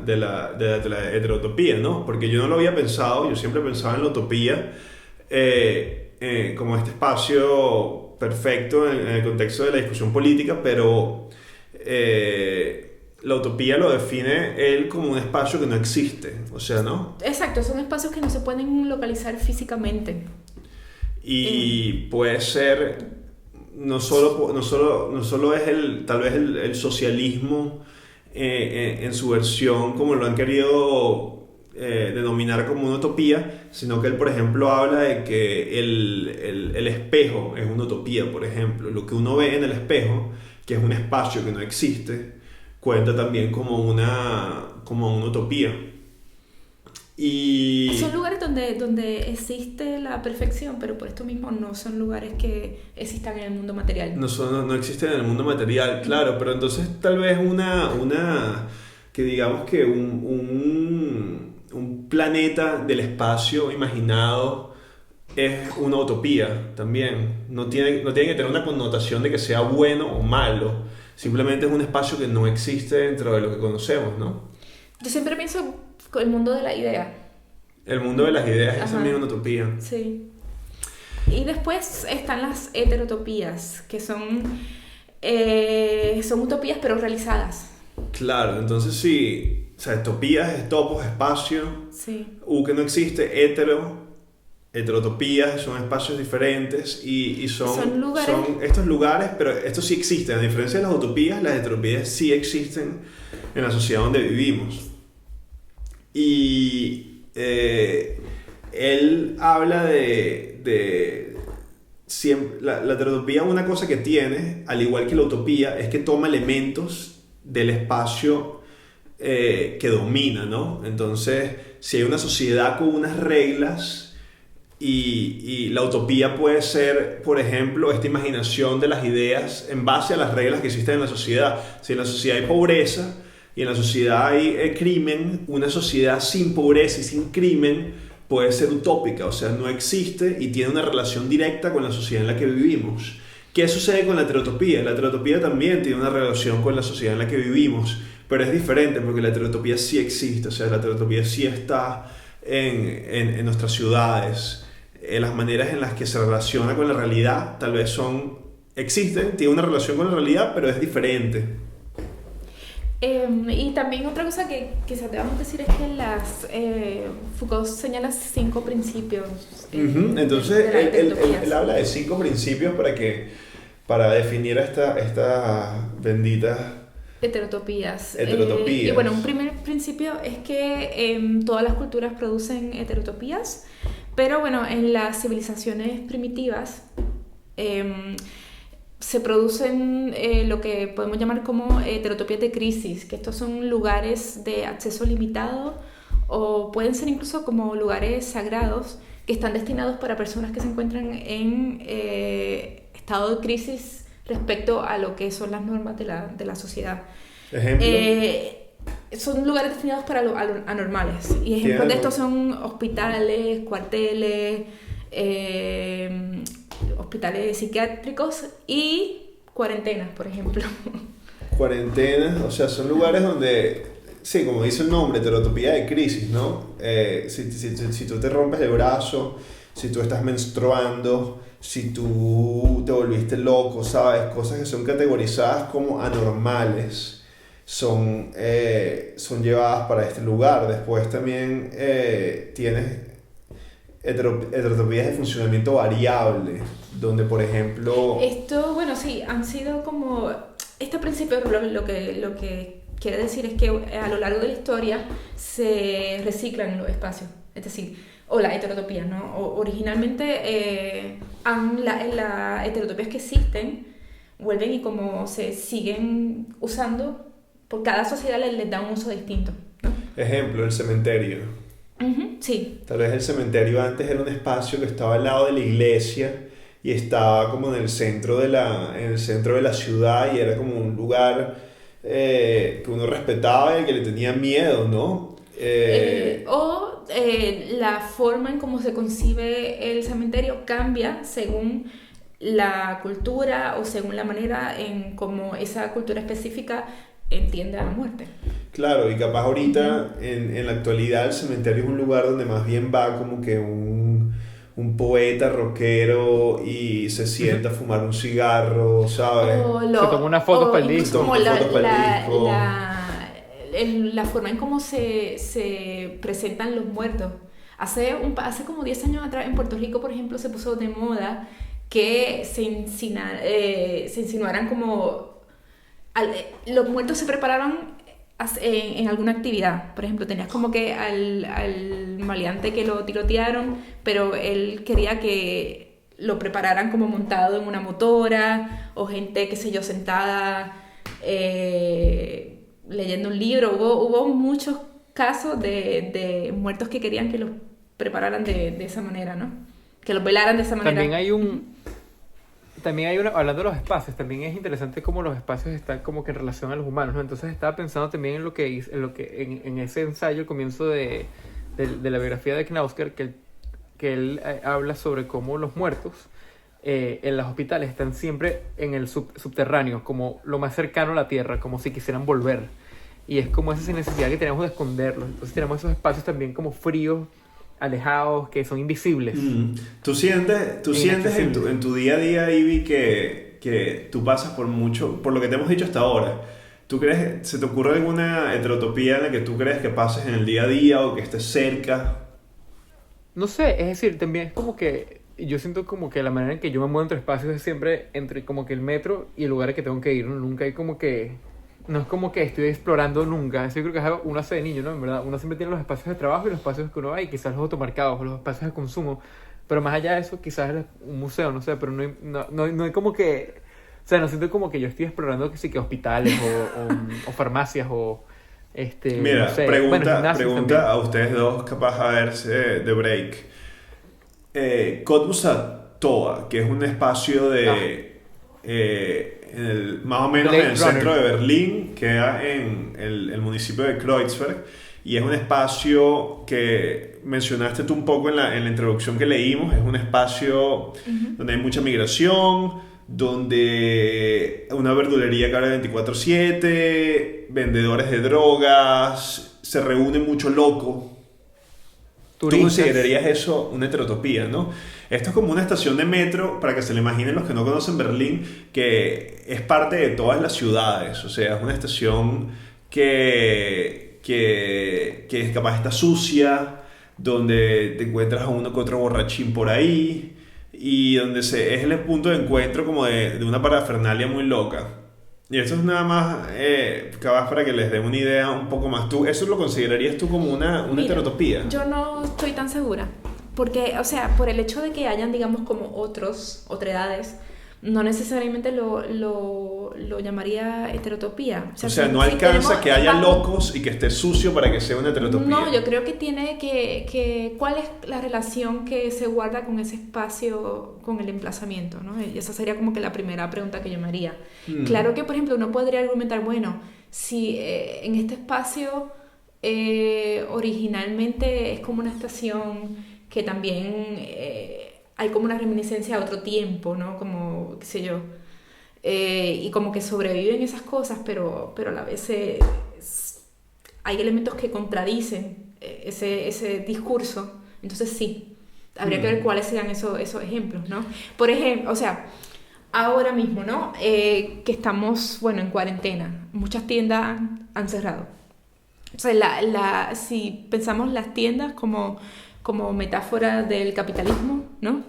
heterotopía, ¿no? Porque yo no lo había pensado, yo siempre pensaba en la utopía como este espacio perfecto en el contexto de la discusión política, pero la utopía lo define él como un espacio que no existe, o sea, ¿no? Exacto, son espacios que no se pueden localizar físicamente. Y puede ser, no solo es tal vez el socialismo en su versión como lo han querido denominar como una utopía, sino que él, por ejemplo, habla de que el espejo es una utopía, por ejemplo. Lo que uno ve en el espejo, que es un espacio que no existe, cuenta también como una utopía. Y Son lugares donde existe la perfección, pero por esto mismo no son lugares que existan en el mundo material. no existen en el mundo material, claro, pero entonces tal vez que digamos que un planeta del espacio imaginado es una utopía también. No tiene que tener una connotación de que sea bueno o malo, simplemente es un espacio que no existe dentro de lo que conocemos, ¿no? Yo siempre pienso con el mundo de la idea. El mundo de las ideas es Ajá. también una utopía. Sí. Y después están las heterotopías, que son utopías pero realizadas. Claro, entonces sí, o sea, utopías es topos, espacio, Sí. que no existe, heterotopías son espacios diferentes y Son lugares. son estos lugares, pero estos sí existen. A diferencia de las utopías, las heterotopías sí existen en la sociedad donde vivimos. Y él habla de siempre, la heterotopía, una cosa que tiene, al igual que la utopía, es que toma elementos del espacio que domina, ¿no? Entonces, si hay una sociedad con unas reglas y la utopía puede ser, por ejemplo, esta imaginación de las ideas en base a las reglas que existen en la sociedad. Si en la sociedad hay pobreza y en la sociedad hay crimen, una sociedad sin pobreza y sin crimen puede ser utópica, o sea, no existe y tiene una relación directa con la sociedad en la que vivimos. ¿Qué sucede con la heterotopía? La heterotopía también tiene una relación con la sociedad en la que vivimos, pero es diferente porque la heterotopía sí existe, o sea, la heterotopía sí está en nuestras ciudades. Las maneras en las que se relaciona con la realidad tal vez existen, tiene una relación con la realidad, pero es diferente. Y también otra cosa que quizás debamos decir es que Foucault señala 5 principios. Entonces de las él heterotopías. habla de 5 principios para definir estas benditas Heterotopías. heterotopías. Y bueno, un primer principio es que todas las culturas producen heterotopías, pero bueno, en las civilizaciones primitivas se producen lo que podemos llamar como heterotopías de crisis, que estos son lugares de acceso limitado o pueden ser incluso como lugares sagrados que están destinados para personas que se encuentran en estado de crisis respecto a lo que son las normas de la sociedad. Ejemplo. Son lugares destinados para los anormales. Y ejemplos de estos son hospitales, cuarteles, hospitales psiquiátricos y cuarentenas, por ejemplo. Cuarentenas, o sea, son lugares donde, sí, como dice el nombre, heterotopía de crisis, ¿no? Si tú te rompes el brazo, si tú estás menstruando, si tú te volviste loco, ¿sabes? Cosas que son categorizadas como anormales son llevadas para este lugar. Después también tienes heterotopías de funcionamiento variable, donde por ejemplo... Esto, bueno, sí, han sido como... Este principio lo que quiere decir es que a lo largo de la historia se reciclan los espacios, es decir, o las heterotopías, ¿no? Originalmente las heterotopías que existen vuelven y como se siguen usando, por cada sociedad les da un uso distinto, ¿no? Ejemplo, el cementerio. Sí. Tal vez el cementerio antes era un espacio que estaba al lado de la iglesia y estaba como en el centro de la ciudad y era como un lugar que uno respetaba y que le tenía miedo, ¿no? La forma en cómo se concibe el cementerio cambia según la cultura o según la manera en cómo esa cultura específica entiende a la muerte. Claro, y capaz ahorita, en la actualidad, el cementerio es un lugar donde más bien va como que un poeta rockero y se sienta a fumar un cigarro, ¿sabes? Se toma una foto para el disco. Como la forma en cómo se presentan los muertos. Hace como 10 años atrás en Puerto Rico, por ejemplo, se puso de moda que se insinuaran como... los muertos se preparaban en alguna actividad. Por ejemplo, tenías como que al maleante que lo tirotearon, pero él quería que lo prepararan como montado en una motora, o gente, qué sé yo, sentada leyendo un libro. Hubo muchos casos de muertos que querían que los prepararan de esa manera, ¿no? Que los velaran de esa manera. También hay hablando de los espacios, también es interesante cómo los espacios están como que en relación a los humanos, ¿no? Entonces estaba pensando también en ese ensayo, el comienzo de la biografía de Knausgård, que él habla sobre cómo los muertos en los hospitales están siempre en el subterráneo, como lo más cercano a la tierra, como si quisieran volver. Y es como esa necesidad que tenemos de esconderlos. Entonces tenemos esos espacios también como fríos, alejados, que son invisibles. ¿Tú sientes en tu día a día, Ivy, que tú pasas por lo que te hemos dicho hasta ahora? ¿Tú crees, se te ocurre alguna heterotopía en la que tú crees que pases en el día a día o que estés cerca? No sé, es decir, también es como que yo siento como que la manera en que yo me muevo entre espacios es siempre entre como que el metro y el lugar al que tengo que ir, ¿no? Nunca hay como que... No es como que estoy explorando nunca. Eso yo creo que es algo uno hace de niño, ¿no? En verdad, uno siempre tiene los espacios de trabajo y los espacios que uno va y quizás los automarcados o los espacios de consumo. Pero más allá de eso, quizás es un museo, no sé, pero no hay como que... O sea, no siento como que yo estoy explorando que sí que hospitales o farmacias o... Mira, no sé. pregunta a ustedes dos, capaz a verse de break. Kotbusa Toa, que es un espacio más o menos Blade en el centro Runner. de Berlín, queda en el municipio de Kreuzberg, y es un espacio que mencionaste tú un poco en la introducción que leímos. Es un espacio donde hay mucha migración, donde una verdulería que abre 24/7, vendedores de drogas, se reúne mucho loco. Tú considerarías eso una heterotopía, ¿no? Esto es como una estación de metro, para que se lo imaginen los que no conocen Berlín, que es parte de todas las ciudades. O sea, es una estación que capaz está sucia, donde te encuentras a uno que otro borrachín por ahí, y donde es el punto de encuentro como de una parafernalia muy loca. Y esto es nada más, capaz para que les dé una idea un poco más. ¿Tú eso lo considerarías tú como una heterotopía? Yo no estoy tan segura, porque, o sea, por el hecho de que hayan, digamos, como otredades, no necesariamente lo llamaría heterotopía. O sea, no alcanza que haya locos y que esté sucio para que sea una heterotopía. No, yo creo que tiene que ¿cuál es la relación que se guarda con ese espacio, con el emplazamiento, ¿no? Y esa sería como que la primera pregunta que yo me haría. Claro que, por ejemplo, uno podría argumentar, bueno, si en este espacio originalmente es como una estación que también hay como una reminiscencia a otro tiempo, ¿no? Como, qué sé yo, y como que sobreviven esas cosas, pero a la vez hay elementos que contradicen ese discurso. Entonces sí, Habría que ver cuáles sean esos ejemplos, ¿no? Por ejemplo, o sea, ahora mismo, ¿no? Que estamos, bueno, en cuarentena, muchas tiendas han cerrado. O sea, si pensamos las tiendas como metáfora del capitalismo, ¿no?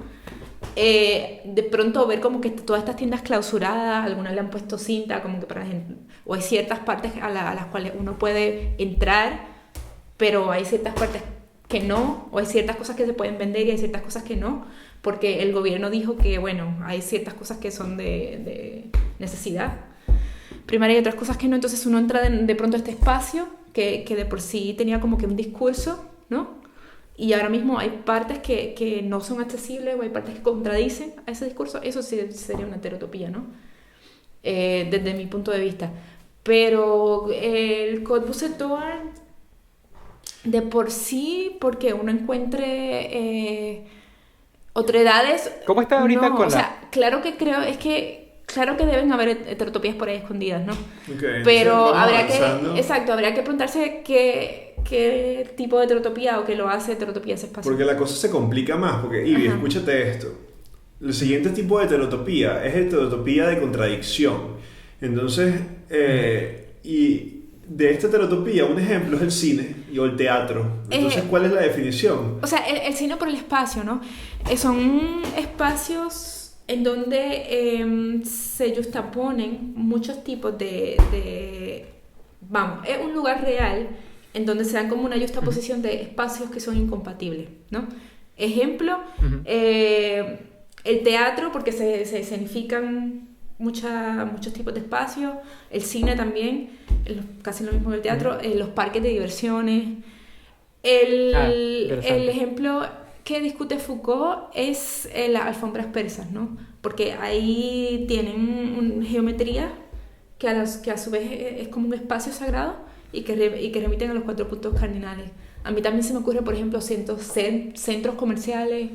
De pronto ver como que todas estas tiendas clausuradas, algunas le han puesto cinta, como que para gente, o hay ciertas partes a las cuales uno puede entrar, pero hay ciertas partes que no, o hay ciertas cosas que se pueden vender y hay ciertas cosas que no, porque el gobierno dijo que, bueno, hay ciertas cosas que son de necesidad primaria y otras cosas que no, entonces uno entra de pronto a este espacio que de por sí tenía como que un discurso, ¿no? Y ahora mismo hay partes que no son accesibles o hay partes que contradicen a ese discurso. Eso sí sería una heterotopía, ¿no? Desde mi punto de vista. Pero el Corpus Tour de por sí, porque uno encuentre otredades... ¿Cómo está ahorita no, con o sea, claro que creo, es que... Claro que deben haber heterotopías por ahí escondidas, ¿no? Okay, pero habría avanzando. habría que preguntarse qué tipo de heterotopía o qué lo hace heterotopía ese espacio. Porque la cosa se complica más, porque Ivy, Ajá. escúchate esto. El siguiente tipo de heterotopía es heterotopía de contradicción. Entonces, y de esta heterotopía, un ejemplo es el cine o el teatro. Entonces, ¿cuál es la definición? O sea, el cine por el espacio, ¿no? Son espacios en donde se justaponen muchos tipos vamos, es un lugar real en donde se dan como una justaposición de espacios que son incompatibles, ¿no? Ejemplo, el teatro, porque se escenifican muchos tipos de espacios, el cine también, casi lo mismo que el teatro, los parques de diversiones. El ejemplo que discute Foucault es las alfombras persas, ¿no? Porque ahí tienen geometría que a su vez es como un espacio sagrado y que remiten a los 4 puntos cardinales. A mí también se me ocurre, por ejemplo, centros comerciales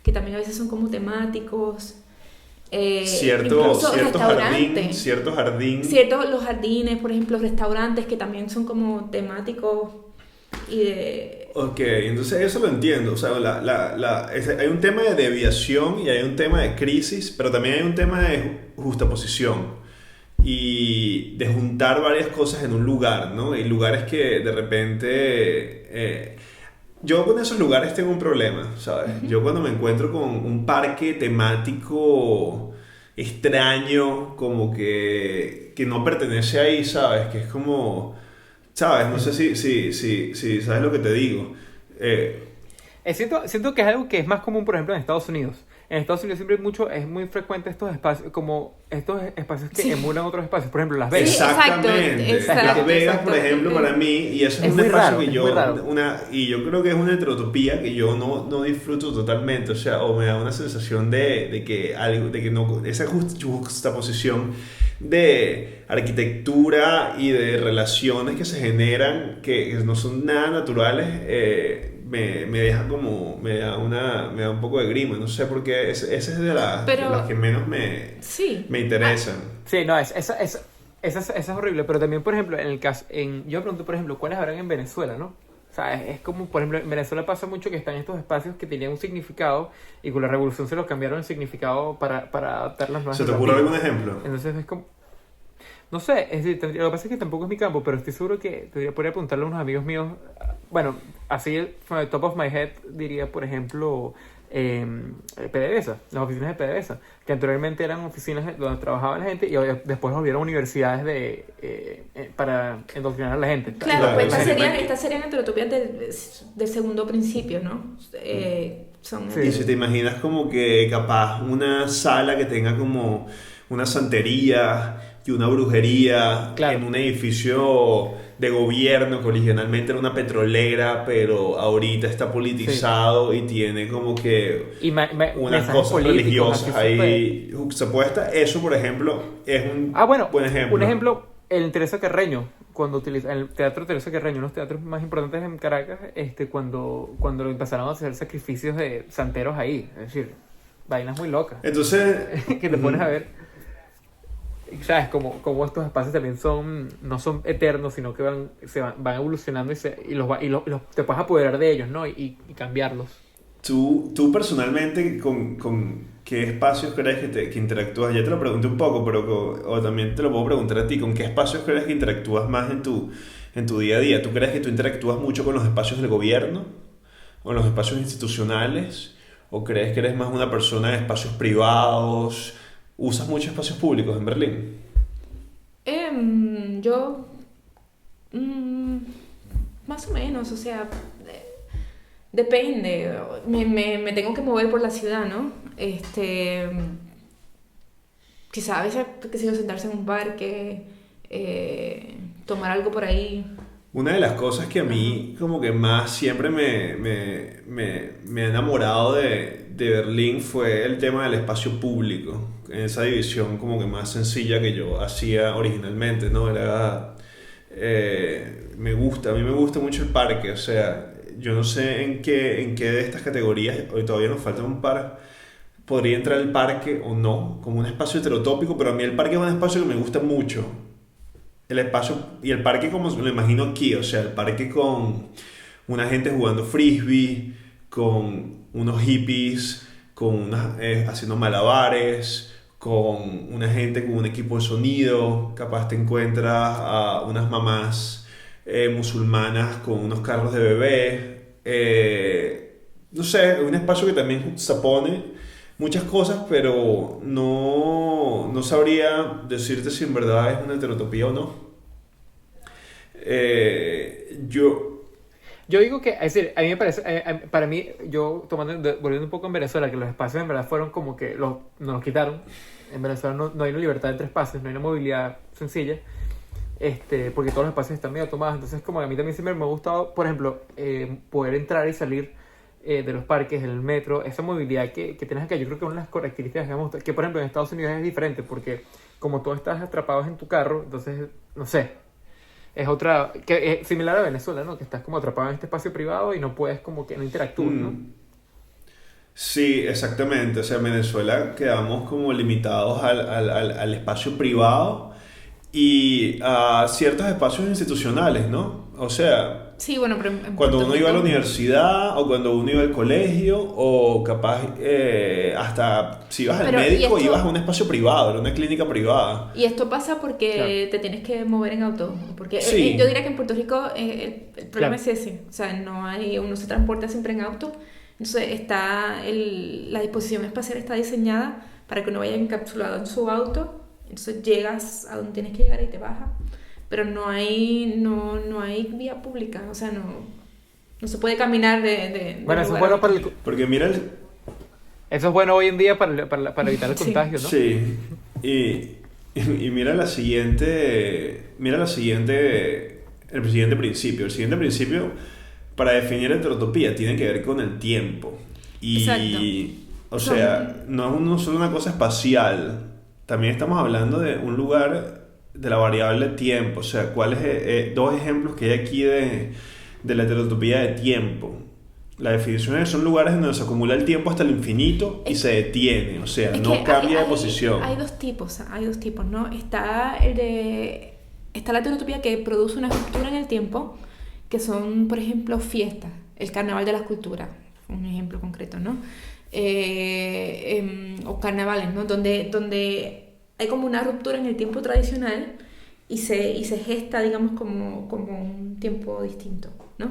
que también a veces son como temáticos. Cierto restaurantes. jardín. Los jardines, por ejemplo, restaurantes que también son como temáticos y de... Ok, entonces eso lo entiendo. O sea, hay un tema de deviación y hay un tema de crisis, pero también hay un tema de justaposición y de juntar varias cosas en un lugar, ¿no? Hay lugares que de repente... yo con esos lugares tengo un problema, ¿sabes? Uh-huh. Yo cuando me encuentro con un parque temático extraño, como que no pertenece ahí, ¿sabes? Que es como... ¿Sabes? No sé si sabes lo que te digo. Siento que es algo que es más común, por ejemplo, en Estados Unidos. En Estados Unidos siempre es muy frecuente estos espacios que emulan otros espacios. Por ejemplo, Las Vegas. Exactamente. Las Vegas, por ejemplo, para mí, y eso es un espacio que yo... y yo creo que es una heterotopía que yo no disfruto totalmente. O sea, o me da una sensación de que no... Esa juxtaposición de arquitectura y de relaciones que se generan que no son nada naturales, me da un poco de grima, no sé por qué, ese es de las que menos me interesan. Sí, no, esa es horrible, pero también, por ejemplo, en el caso, yo me pregunto, por ejemplo, ¿cuáles habrán en Venezuela, no? O sea, es como, por ejemplo, en Venezuela pasa mucho que están estos espacios que tenían un significado y con la revolución se los cambiaron el significado para adaptar las nuevas. ¿Se te ocurre algún ejemplo? Entonces es como... No sé, es decir, lo que pasa es que tampoco es mi campo, pero estoy seguro que podría preguntarle a unos amigos míos. Bueno, así, from the top of my head, diría, por ejemplo, PDVSA, las oficinas de PDVSA, que anteriormente eran oficinas donde trabajaba la gente y después volvieron universidades para endoctrinar a la gente. Claro, pues estas serían heterotopías del segundo principio, ¿no? Y si te imaginas como que capaz una sala que tenga como una santería y una brujería, claro, en un edificio de gobierno que originalmente era una petrolera, pero ahorita está politizado, sí, y tiene como que unas cosas religiosas ahí juxtapuestas. Eso, por ejemplo, es un buen ejemplo. Un ejemplo, el Teresa Carreño, cuando utiliza el Teatro Teresa Carreño, uno de los teatros más importantes en Caracas, cuando empezaron a hacer sacrificios de santeros ahí, es decir, vainas muy locas. Entonces, que te pones a ver. ¿Sabes? Como estos espacios también no son eternos, sino que van evolucionando y te puedes apoderar de ellos, ¿no? Y cambiarlos. Tú personalmente, ¿con qué espacios crees que interactúas? Ya te lo pregunté un poco, pero o también te lo puedo preguntar a ti. ¿Con qué espacios crees que interactúas más en tu día a día? ¿Tú crees que tú interactúas mucho con los espacios del gobierno o en los espacios institucionales? ¿O crees que eres más una persona de espacios privados? ¿Usas muchos espacios públicos en Berlín? Yo, mm, más o menos, o sea, depende. Me tengo que mover por la ciudad, ¿no? Quizá a veces, qué sé yo, sentarse en un parque, tomar algo por ahí. Una de las cosas que a mí como que más siempre me ha enamorado de Berlín fue el tema del espacio público, en esa división como que más sencilla que yo hacía originalmente, ¿no? A mí me gusta mucho el parque, o sea, yo no sé en qué de estas categorías, hoy todavía nos falta un par, podría entrar el parque o no, como un espacio heterotópico, pero a mí el parque es un espacio que me gusta mucho. El espacio y el parque como lo imagino aquí, o sea, el parque con una gente jugando frisbee, con unos hippies, haciendo malabares, con una gente con un equipo de sonido, capaz te encuentras a unas mamás musulmanas con unos carros de bebé, no sé, es un espacio que también supone muchas cosas, pero no sabría decirte si en verdad es una heterotopía o no. Yo... Yo digo que, es decir, a mí me parece, para mí, volviendo un poco en Venezuela, que los espacios en verdad fueron como que nos los quitaron. En Venezuela no hay una libertad entre espacios, no hay una movilidad sencilla, porque todos los espacios están medio tomados. Entonces, como a mí también siempre me ha gustado, por ejemplo, poder entrar y salir de los parques, del metro, esa movilidad que tienes acá. Yo creo que una de las características que me gusta, que por ejemplo en Estados Unidos es diferente, porque como tú estás atrapado en tu carro, entonces, no sé, es otra, que es similar a Venezuela, ¿no? Que estás como atrapado en este espacio privado y no puedes como que no interactúas, ¿no? Sí, exactamente. O sea, en Venezuela quedamos como limitados al espacio privado y a ciertos espacios institucionales, ¿no? O sea, Sí, bueno, pero en cuando Puerto uno iba a la Rico. universidad o cuando uno iba al colegio o capaz hasta si ibas al Pero, médico ibas a un espacio privado, era una clínica privada. y esto pasa porque Claro. te tienes que mover en auto. Porque Sí. yo diría que en Puerto Rico el problema Claro. es ese. O sea, uno se transporta siempre en auto. Entonces la disposición espacial está diseñada para que uno vaya encapsulado en su auto. Entonces llegas a donde tienes que llegar y te bajas. Pero no hay vía pública. O sea, no se puede caminar de Bueno, un eso es lugar a bueno otro. Porque mira eso es bueno hoy en día para evitar el Sí. contagio, ¿no? sí, y mira el siguiente principio. El siguiente principio para definir heterotopía tiene que ver con el tiempo. Y, o sea, no es solo una cosa espacial, también estamos hablando de un lugar de la variable tiempo. O sea, dos ejemplos que hay aquí de la heterotopía de tiempo. La definición es son lugares donde se acumula el tiempo hasta el infinito y se detiene, o sea, Es no que cambia de posición. hay dos tipos, ¿no? Está la heterotopía que produce una ruptura en el tiempo, que son, por ejemplo, fiestas, el carnaval de las culturas, un ejemplo concreto, ¿no? O carnavales, ¿no? Donde hay como una ruptura en el tiempo tradicional y se gesta, digamos, como un tiempo distinto, ¿no?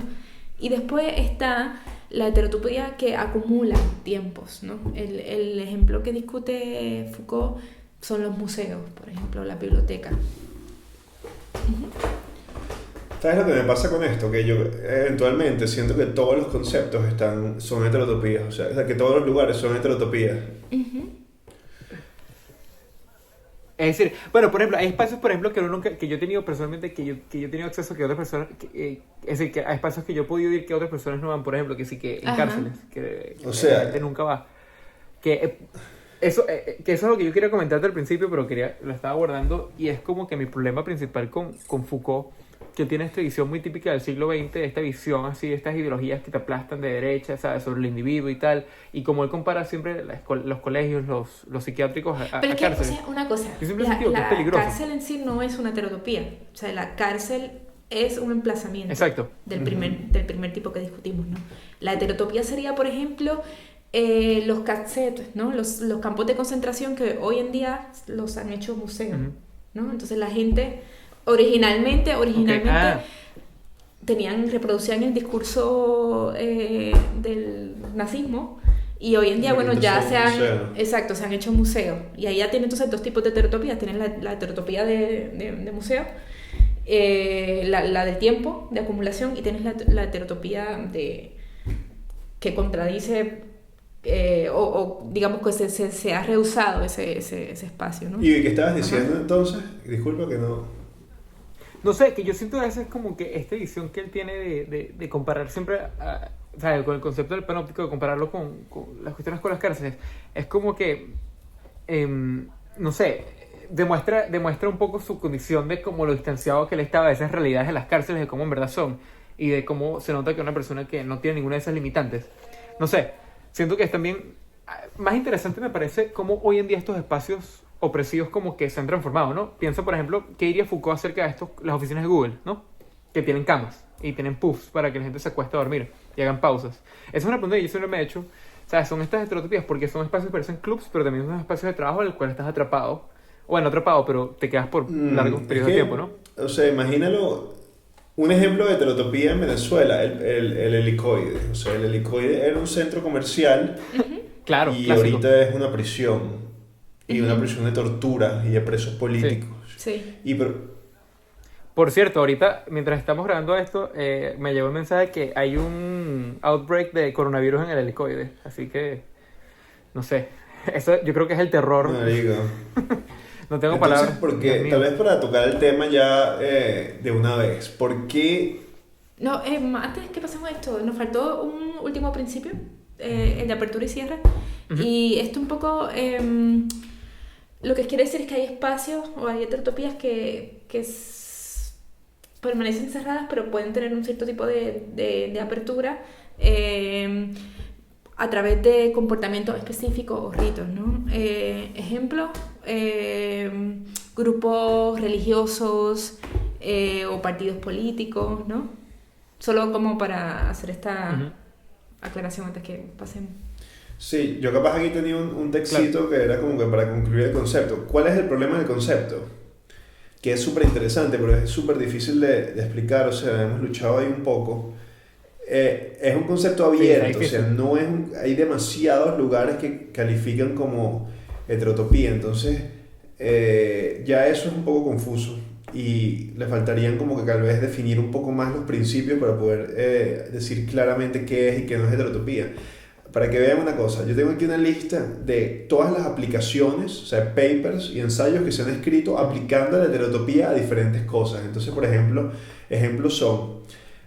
Y después está la heterotopía que acumula tiempos, ¿no? El ejemplo que discute Foucault son los museos, por ejemplo, la biblioteca. ¿Sabes lo que me pasa con esto? Que yo eventualmente siento que todos los conceptos son heterotopías, o sea, que todos los lugares son heterotopías. Es decir, bueno, por ejemplo, hay espacios, por ejemplo, que yo he tenido personalmente, que yo he tenido acceso que otras personas, es decir, que hay espacios que yo he podido ir que otras personas no van, por ejemplo, que sí que en Ajá. cárceles, que O sea- la gente nunca va. Que eso es lo que yo quería comentarte al principio, pero lo estaba guardando, y es como que mi problema principal con Foucault, que tiene esta visión muy típica del siglo XX, esta visión así, estas ideologías que te aplastan de derecha, ¿sabes? Sobre el individuo y tal, y como él compara siempre los colegios, los psiquiátricos a Pero es que, o cárceles. sea, una cosa, Yo siempre he sentido que es peligroso. cárcel en sí no es una heterotopía. O sea, la cárcel es un emplazamiento. Exacto. Del primer tipo que discutimos, ¿no? La heterotopía sería, por ejemplo, los KZ, ¿no? Los campos de concentración que hoy en día los han hecho museos, ¿no? Entonces la gente originalmente reproducían el discurso del nazismo, y hoy en día, bueno, ya se han hecho museos, y ahí ya tienen entonces dos tipos de heterotopías. Tienen la heterotopía de museo, la de tiempo, de acumulación, y tienes la heterotopía que contradice, o digamos que se ha rehusado ese espacio, ¿no? ¿Y qué estabas diciendo entonces? Disculpa que no... No sé, que yo siento a veces como que esta visión que él tiene de comparar siempre, o sea, con el concepto del panóptico, de compararlo con las cuestiones con las cárceles, es como que, no sé, demuestra un poco su condición de como lo distanciado que él estaba de esas realidades de las cárceles, de cómo en verdad son, y de cómo se nota que una persona que no tiene ninguna de esas limitantes. No sé, siento que es también más interesante, me parece, cómo hoy en día estos espacios opresivos como que se han transformado, ¿no? Pienso, por ejemplo, ¿qué diría Foucault acerca de las oficinas de Google, ¿no? Que tienen camas y tienen puffs para que la gente se acueste a dormir y hagan pausas. Esa es una pregunta que yo siempre me he hecho. O sea, son estas heterotopías porque son espacios que parecen clubs, pero también son espacios de trabajo en el cual estás atrapado. Bueno, atrapado, pero te quedas por largos periodos de tiempo, ¿no? O sea, imagínalo. Un ejemplo de heterotopía en Venezuela, el helicoide. O sea, el helicoide era un centro comercial. Claro, y clásico. Ahorita es una prisión. Y una prisión de tortura y de presos políticos. Sí. Por cierto, ahorita, mientras estamos grabando esto, me llegó el mensaje que hay un outbreak de coronavirus en el helicoide. Así que, no sé. Eso yo creo que es el terror. Marico. No tengo palabras. Porque, tal vez para tocar el tema ya de una vez, ¿por qué? No, antes que pasemos a esto, nos faltó un último principio, el de apertura y cierre. Y esto un poco... lo que quiere decir es que hay espacios o hay heterotopías que permanecen cerradas, pero pueden tener un cierto tipo de apertura a través de comportamientos específicos o ritos, ¿no? Ejemplo, grupos religiosos o partidos políticos, ¿no? Solo como para hacer esta aclaración antes que pasemos. Sí, yo capaz aquí tenía un textito que era como que para concluir el concepto. ¿Cuál es el problema del concepto? Que es súper interesante, pero es súper difícil de explicar, o sea, hemos luchado ahí un poco. Es un concepto abierto, o sea, no es hay demasiados lugares que califican como heterotopía, entonces ya eso es un poco confuso y le faltarían como que tal vez definir un poco más los principios para poder decir claramente qué es y qué no es heterotopía. Para que vean una cosa, yo tengo aquí una lista de todas las aplicaciones, o sea, papers y ensayos que se han escrito aplicando la heterotopía a diferentes cosas. Entonces, por ejemplo, ejemplos son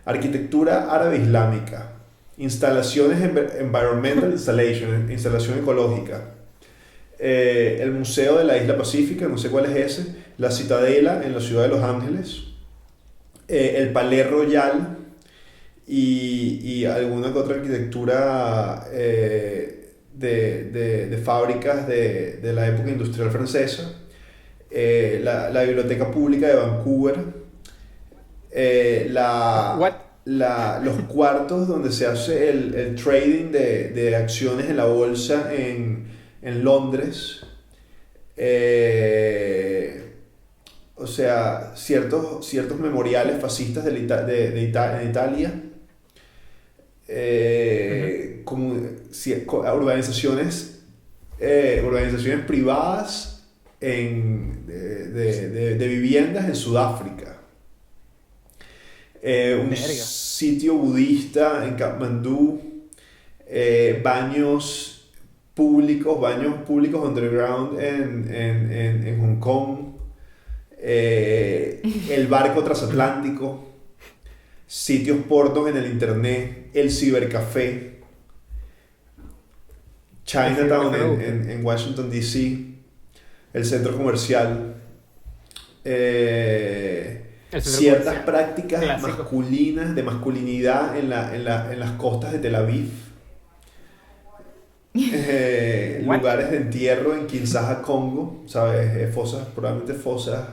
arquitectura árabe islámica, instalaciones environmental installation, instalación ecológica, el Museo de la Isla Pacífica, no sé cuál es ese, la Citadela en la ciudad de Los Ángeles, el Palais Royal, y alguna que otra arquitectura de fábricas de la época industrial francesa, la Biblioteca Pública de Vancouver, los cuartos donde se hace el trading de acciones en la bolsa en Londres, o sea, ciertos memoriales fascistas de Italia, como organizaciones privadas de viviendas en Sudáfrica, un sitio budista en Katmandú, baños públicos underground en Hong Kong, el barco transatlántico, sitios pornos en el internet, el cibercafé, Chinatown en Washington DC, el centro comercial, ciertas prácticas clásico, masculinas, de masculinidad en las costas de Tel Aviv, lugares de entierro en Kinshasa, Congo, ¿sabes? Probablemente fosas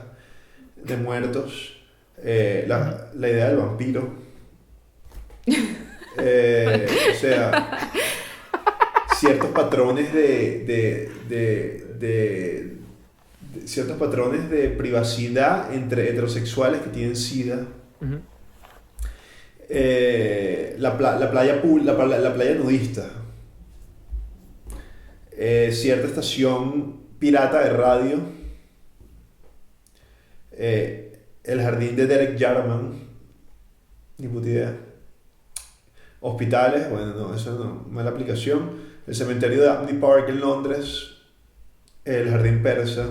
de muertos. La idea del vampiro. O sea, ciertos patrones ciertos patrones de privacidad entre heterosexuales que tienen SIDA. Ujú. La playa nudista. Cierta estación pirata de radio. El jardín de Derek Jarman. Ni puta idea. Hospitales, bueno, no, eso no, mala aplicación. El cementerio de Abney Park en Londres. El jardín persa.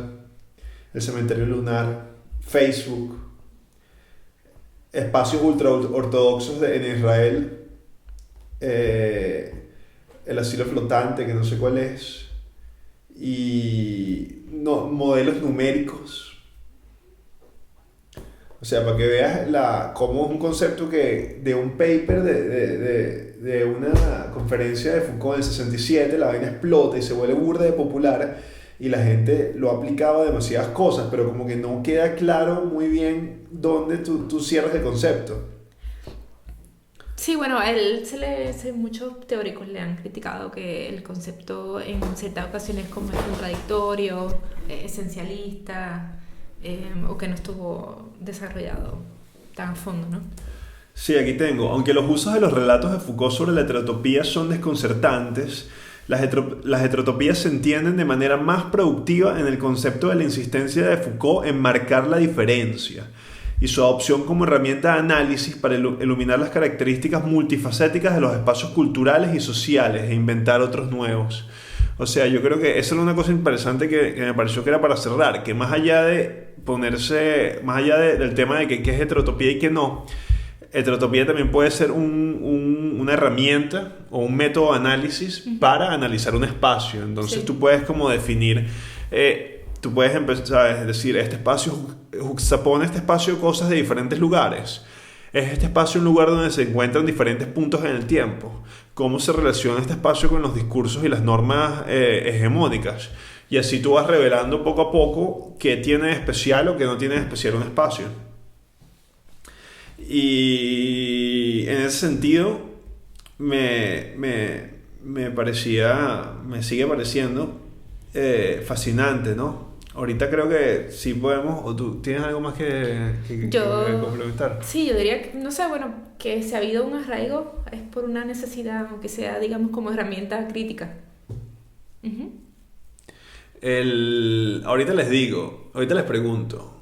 El cementerio lunar. Facebook. Espacios ultra ortodoxos en Israel. El asilo flotante, que no sé cuál es. Y no, modelos numéricos. O sea, para que veas cómo es un concepto que de un paper de una conferencia de Foucault en el 67, la vaina explota y se vuelve burda de popular y la gente lo ha aplicado a demasiadas cosas, pero como que no queda claro muy bien dónde tú cierras el concepto. Sí, bueno, muchos teóricos le han criticado que el concepto en ciertas ocasiones como es contradictorio, esencialista, o que no estuvo desarrollado tan a fondo, ¿no? Sí, aquí tengo. Aunque los usos de los relatos de Foucault sobre la heterotopía son desconcertantes, las heterotopías se entienden de manera más productiva en el concepto de la insistencia de Foucault en marcar la diferencia y su adopción como herramienta de análisis para iluminar las características multifacéticas de los espacios culturales y sociales e inventar otros nuevos. O sea, yo creo que eso es una cosa interesante que me pareció que era para cerrar, que más allá de del tema de qué es heterotopía y qué no, heterotopía también puede ser una herramienta o un método de análisis para analizar un espacio. Entonces tú puedes como definir, tú puedes empezar a decir, este espacio juxtapone este espacio cosas de diferentes lugares. Es este espacio un lugar donde se encuentran diferentes puntos en el tiempo. ¿Cómo se relaciona este espacio con los discursos y las normas hegemónicas? Y así tú vas revelando poco a poco qué tiene de especial o qué no tiene de especial un espacio. Y en ese sentido me sigue pareciendo fascinante, ¿no? Ahorita creo que sí podemos, o tú tienes algo más que complementar. Sí, yo diría que, no sé, bueno, que si ha habido un arraigo es por una necesidad, aunque sea, digamos, como herramienta crítica. Uh-huh. Ahorita les pregunto,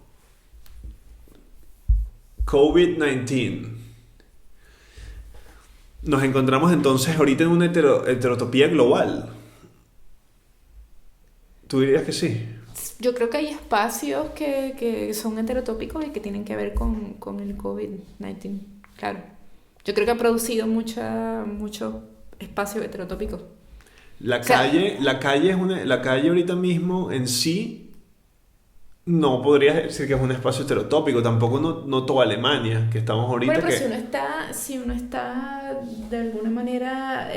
COVID-19. Nos encontramos entonces ahorita en una heterotopía global. ¿Tú dirías que sí? Yo creo que hay espacios que son heterotópicos y que tienen que ver con el COVID-19, claro. Yo creo que ha producido muchos espacios heterotópicos. La calle ahorita mismo en sí no podría decir que es un espacio heterotópico, tampoco no toda Alemania, que estamos ahorita. Bueno, pero si uno está de alguna manera,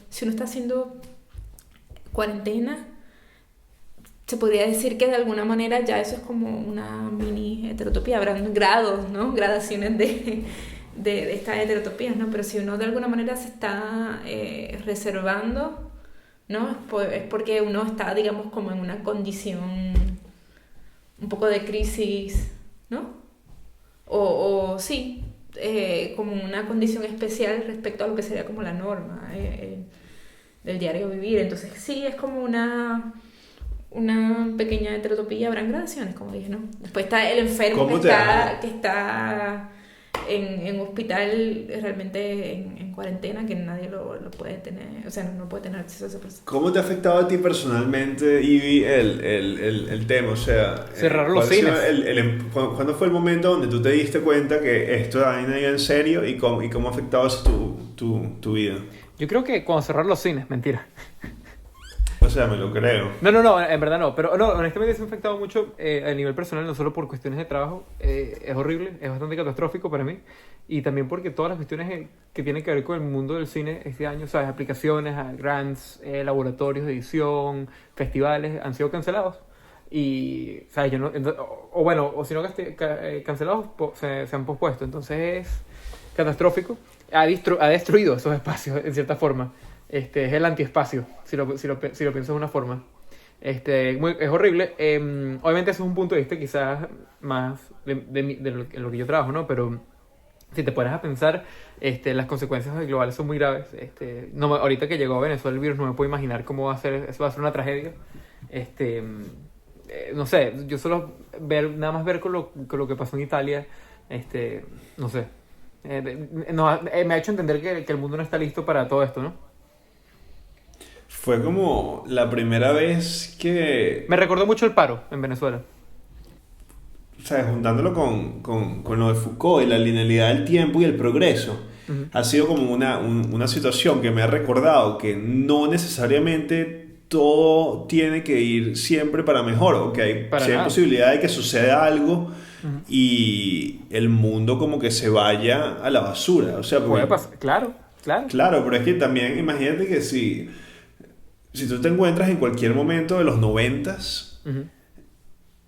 si uno está haciendo cuarentena, se podría decir que de alguna manera ya eso es como una mini heterotopía. Habrán grados, ¿no? Gradaciones de estas heterotopías, ¿no? Pero si uno de alguna manera se está reservando, ¿no? Es porque uno está, digamos, como en una condición un poco de crisis, ¿no? O sí, como una condición especial respecto a lo que sería como la norma del diario vivir. Entonces sí, es como una pequeña heterotopía. Habrán gradaciones, como dije, ¿no? Después está el enfermo que está en hospital realmente en cuarentena, que nadie lo puede tener, o sea, no puede tener acceso a esa persona. ¿Cómo te ha afectado a ti personalmente, Ivy, el tema? O sea, cerrar los cines. ¿Cuándo fue el momento donde tú te diste cuenta que esto era en serio y cómo ha afectado eso tu vida? Yo creo que cuando cerraron los cines, mentira. O sea, me lo creo. No, en verdad no. Pero no, honestamente se ha afectado mucho a nivel personal, no solo por cuestiones de trabajo. Es horrible, es bastante catastrófico para mí. Y también porque todas las cuestiones que tienen que ver con el mundo del cine este año, ¿sabes? Aplicaciones, grants, laboratorios de edición, festivales, han sido cancelados. Y, o sea, yo no, o bueno, o si no cancelados, se han pospuesto. Entonces es catastrófico. Ha destruido esos espacios, en cierta forma. Es el antiespacio, si lo piensas de una forma. Es horrible. Obviamente eso es un punto de vista quizás más de lo que yo trabajo, ¿no? Pero si te pones a pensar, las consecuencias globales son muy graves. No, ahorita que llegó a Venezuela el virus, no me puedo imaginar cómo va a ser, eso va a ser una tragedia. No sé, yo solo nada más ver con lo que pasó en Italia, no sé. Me ha hecho entender que el mundo no está listo para todo esto, ¿no? Fue como la primera vez que, Me recordó mucho el paro en Venezuela. o sea, juntándolo con lo de Foucault y la linealidad del tiempo y el progreso, ha sido como una situación que me ha recordado que no necesariamente todo tiene que ir siempre para mejor, o que hay posibilidad de que suceda algo y el mundo como que se vaya a la basura. O sea, Puede pasar, claro. Claro, pero es que también imagínate que si tú te encuentras en cualquier momento de los 90s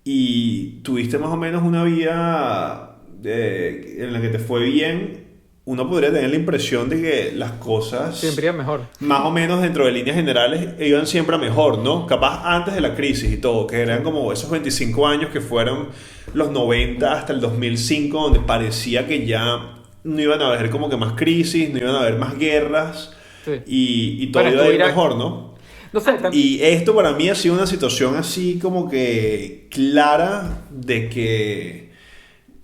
y tuviste más o menos una vida en la que te fue bien, uno podría tener la impresión de que las cosas siempre iban mejor. Más o menos dentro de líneas generales iban siempre a mejor, ¿no? Capaz antes de la crisis y todo, que eran como esos 25 años que fueron los 90 hasta el 2005, donde parecía que ya no iban a haber como que más crisis, no iban a haber más guerras, sí. y todo iba a ir mejor, ¿no? No sé, y esto para mí ha sido una situación así como que clara de que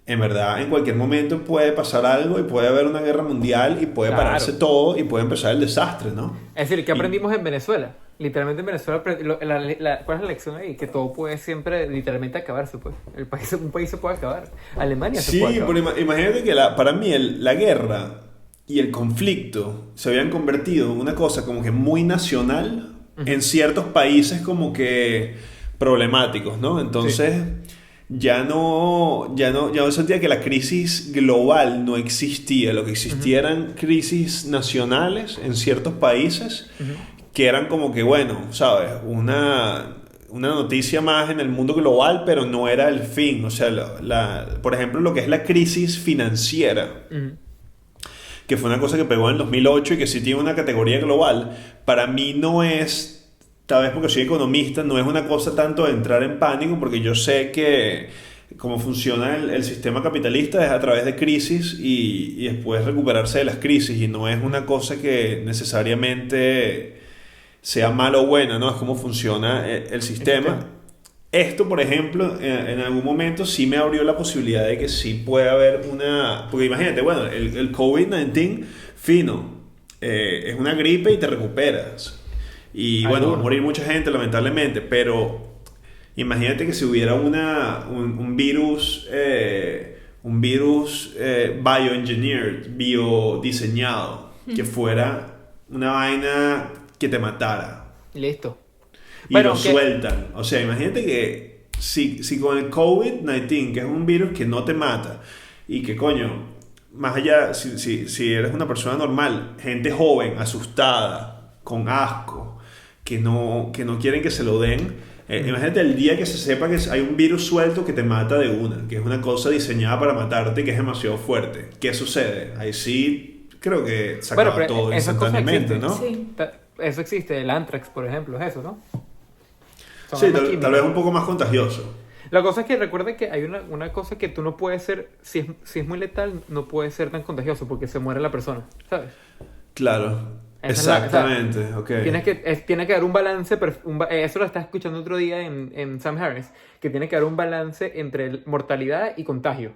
en verdad en cualquier momento puede pasar algo y puede haber una guerra mundial y puede pararse todo y puede empezar el desastre, ¿no? Es decir, ¿qué aprendimos en Venezuela? Literalmente en Venezuela, ¿cuál es la lección ahí? Que todo puede siempre literalmente acabarse, pues. Un país se puede acabar. Alemania se puede acabar. Sí, pero imagínate que para mí la guerra y el conflicto se habían convertido en una cosa como que muy nacional en ciertos países como que problemáticos, ¿no? Entonces ya no sentía que la crisis global no existía. Lo que existía eran crisis nacionales en ciertos países que eran como que, bueno, ¿sabes? Una noticia más en el mundo global, pero no era el fin. O sea, por ejemplo, lo que es la crisis financiera, que fue una cosa que pegó en el 2008 y que sí tiene una categoría global, para mí no es, tal vez porque soy economista, no es una cosa tanto de entrar en pánico, porque yo sé que cómo funciona el sistema capitalista es a través de crisis y después recuperarse de las crisis, y no es una cosa que necesariamente sea mala o buena, ¿no? Es cómo funciona el sistema. Esto, por ejemplo, en algún momento sí me abrió la posibilidad de que sí puede haber una... Porque imagínate, bueno, el COVID-19, fino, es una gripe y te recuperas. Y bueno, va a morir mucha gente, lamentablemente, pero imagínate que si hubiera un virus bioengineered, biodiseñado, que fuera una vaina que te matara. Listo. Y lo sueltan. O sea, imagínate que si con el COVID-19, que es un virus que no te mata, y que coño, más allá, si eres una persona normal, gente joven, asustada, con asco, que no quieren que se lo den, imagínate el día que se sepa que hay un virus suelto que te mata de una, que es una cosa diseñada para matarte, que es demasiado fuerte. ¿Qué sucede? Ahí sí creo que se acaba todo instantáneamente, ¿no? Sí. Eso existe, el Anthrax, por ejemplo, es eso, ¿no? Sí, tal vez un poco más contagioso. La cosa es que recuerda que hay una cosa que tú no puedes ser, si es muy letal, no puede ser tan contagioso porque se muere la persona, ¿sabes? Claro, exactamente, tiene que haber un balance, eso lo estás escuchando otro día en Sam Harris, que tiene que haber un balance entre mortalidad y contagio.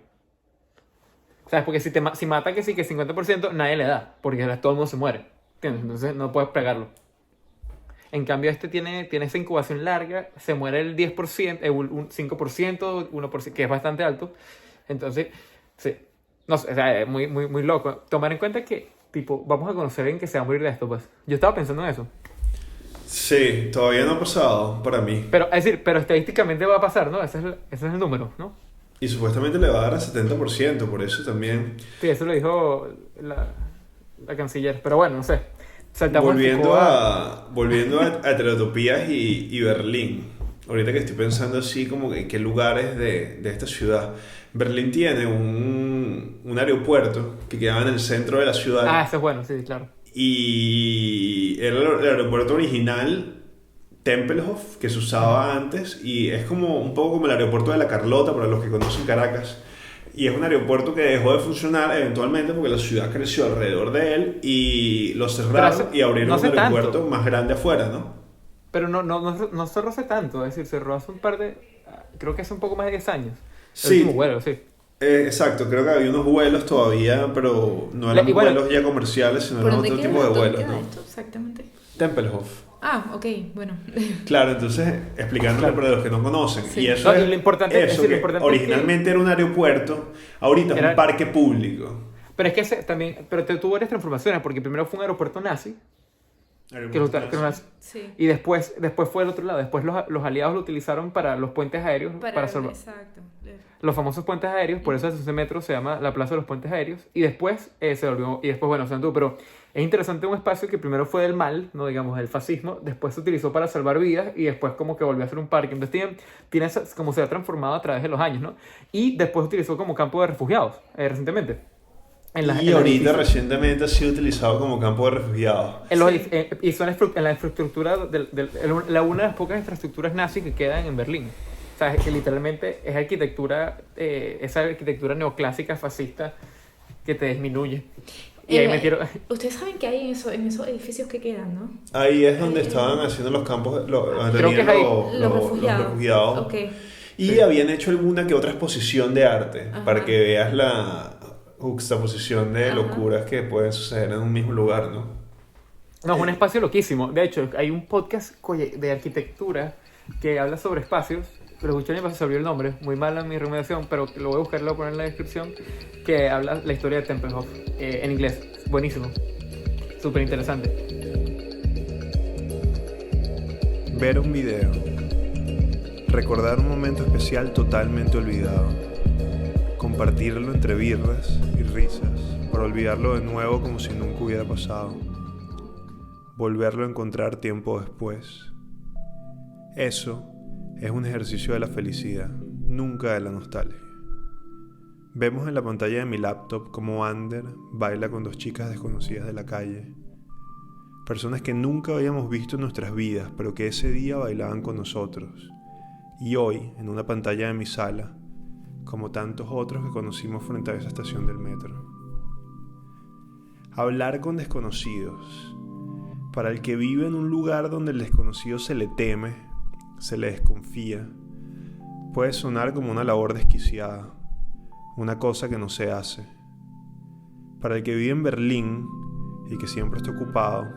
¿Sabes? Porque si mata que 50%, nadie le da, porque todo el mundo se muere, ¿entiendes? Entonces no puedes pegarlo. En cambio, tiene esa incubación larga, se muere el 10%, un 5%, 1%, que es bastante alto. Entonces, sí, no sé, o sea, es muy, muy, muy loco. Tomar en cuenta que, tipo, vamos a conocer en que se va a morir de esto, pues. Yo estaba pensando en eso. Sí, todavía no ha pasado para mí. Pero estadísticamente va a pasar, ¿no? Ese es el número, ¿no? Y supuestamente le va a dar al 70%, por eso también. Sí, eso lo dijo la canciller. Pero bueno, no sé. Volviendo a Heterotopías y Berlín. ahorita que estoy pensando así como que en qué lugares de esta ciudad. Berlín tiene un aeropuerto que quedaba en el centro de la ciudad. Ah, eso es bueno, sí, claro. Y era el aeropuerto original Tempelhof, que se usaba antes, y es como un poco como el aeropuerto de La Carlota para los que conocen Caracas. Y es un aeropuerto que dejó de funcionar eventualmente porque la ciudad creció alrededor de él y lo cerraron y abrieron no un hace aeropuerto tanto. más grande afuera, ¿no? Pero no cerró hace tanto, es decir, cerró hace un par de, creo que hace un poco más de 10 años. El último Sí, vuelo, sí. exacto, creo que había unos vuelos todavía, pero no eran Y bueno, vuelos ya comerciales, sino ¿Por eran dónde otro queda? tipo de ¿Dónde vuelos, queda ¿no? esto exactamente? Tempelhof. Ah, ok, bueno. Claro, entonces explicándole claro. para los que no conocen. Sí. Y eso No, y es lo importante, es eso decir, lo que importante es originalmente era un aeropuerto, ahorita es un Era- parque público. pero es que también, pero tuvo varias transformaciones, porque primero fue un aeropuerto nazi, que lo nazi, Sí. y después fue el otro lado, después los aliados lo utilizaron para los puentes aéreos, para salvar. Exacto. Los famosos puentes aéreos, por eso ese metro se llama la Plaza de los Puentes Aéreos, y después se volvió, y después, bueno, se mantuvo, pero es interesante un espacio que primero fue del mal, no digamos del fascismo, después se utilizó para salvar vidas, y después como que volvió a ser un parque, entonces como se ha transformado a través de los años, ¿no? Y después utilizó como campo de refugiados, recientemente. Y ahorita recientemente ha sido utilizado como campo de refugiados. Y son en la infraestructura, una de las pocas infraestructuras nazis que quedan en Berlín. O sea, es que literalmente es arquitectura, esa arquitectura neoclásica fascista que te disminuye. Y ahí metieron... Ustedes saben que hay en esos edificios que quedan, ¿no? Ahí es donde estaban haciendo los campos, donde Creo que tenían es ahí. Los refugiados. refugiados. Ok. Y Sí. habían hecho alguna que otra exposición de arte Ajá. para que veas la juxtaposición de Ajá. locuras que pueden suceder en un mismo lugar, ¿no? No, es un espacio loquísimo. De hecho, hay un podcast de arquitectura que habla sobre espacios. Lo escuché y se olvidó el nombre. Muy mala mi recomendación, pero lo voy a buscar y lo voy a poner en la descripción. Que habla la historia de Tempelhof en inglés. Buenísimo. Súper interesante. Ver un video. Recordar un momento especial totalmente olvidado. Compartirlo entre birras y risas para olvidarlo de nuevo como si nunca hubiera pasado. Volverlo a encontrar tiempo después. Eso es un ejercicio de la felicidad, nunca de la nostalgia. Vemos en la pantalla de mi laptop cómo Ander baila con dos chicas desconocidas de la calle. Personas que nunca habíamos visto en nuestras vidas, pero que ese día bailaban con nosotros. Y hoy, en una pantalla de mi sala, como tantos otros que conocimos frente a esa estación del metro. Hablar con desconocidos. Para el que vive en un lugar donde el desconocido se le teme, se le desconfía, puede sonar como una labor desquiciada, una cosa que no se hace. Para el que vive en Berlín y que siempre está ocupado,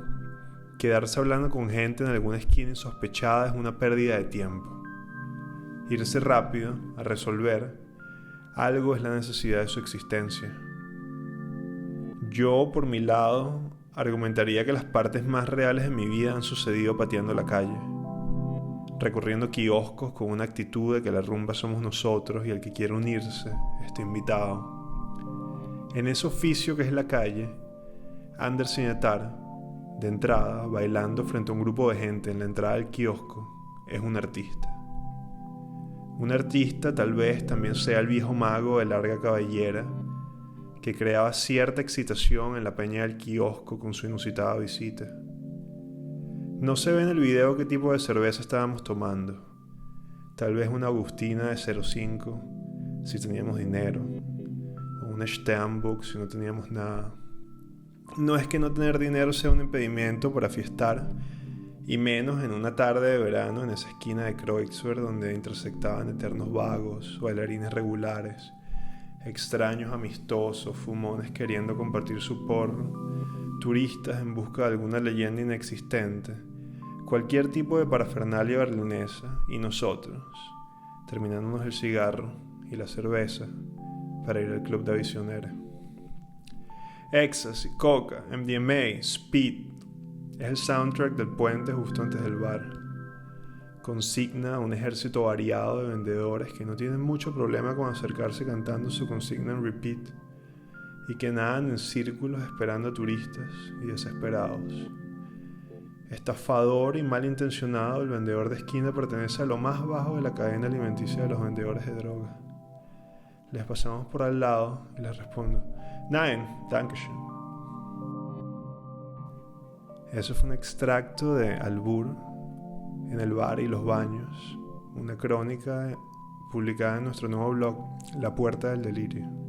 quedarse hablando con gente en alguna esquina insospechada es una pérdida de tiempo. Irse rápido a resolver algo es la necesidad de su existencia. Yo, por mi lado, argumentaría que las partes más reales de mi vida han sucedido pateando la calle, recorriendo kioscos con una actitud de que la rumba somos nosotros y el que quiera unirse está invitado. En ese oficio que es la calle, Ander Signetar, de entrada, bailando frente a un grupo de gente en la entrada del kiosco, es un artista. Un artista tal vez también sea el viejo mago de larga cabellera que creaba cierta excitación en la peña del kiosco con su inusitada visita. No se ve en el video qué tipo de cerveza estábamos tomando. Tal vez una Agustina de 0,5 si teníamos dinero, o una Sternburg si no teníamos nada. No es que no tener dinero sea un impedimento para fiestar, y menos en una tarde de verano en esa esquina de Kreuzberg donde intersectaban eternos vagos, bailarines regulares, extraños amistosos, fumones queriendo compartir su porro, turistas en busca de alguna leyenda inexistente, cualquier tipo de parafernalia berlinesa, y nosotros, terminándonos el cigarro y la cerveza para ir al club de Visionera. Ecstasy, coca, MDMA, speed. Es el soundtrack del puente justo antes del bar. Consigna a un ejército variado de vendedores que no tienen mucho problema con acercarse cantando su consigna en repeat y que nadan en círculos esperando a turistas y desesperados. estafador y malintencionado, el vendedor de esquina pertenece a lo más bajo de la cadena alimenticia de los vendedores de droga. Les pasamos por al lado y les respondo: Nein, Dankeschön. Eso fue un extracto de Albur en el bar y los baños, una crónica publicada en nuestro nuevo blog, La Puerta del Delirio.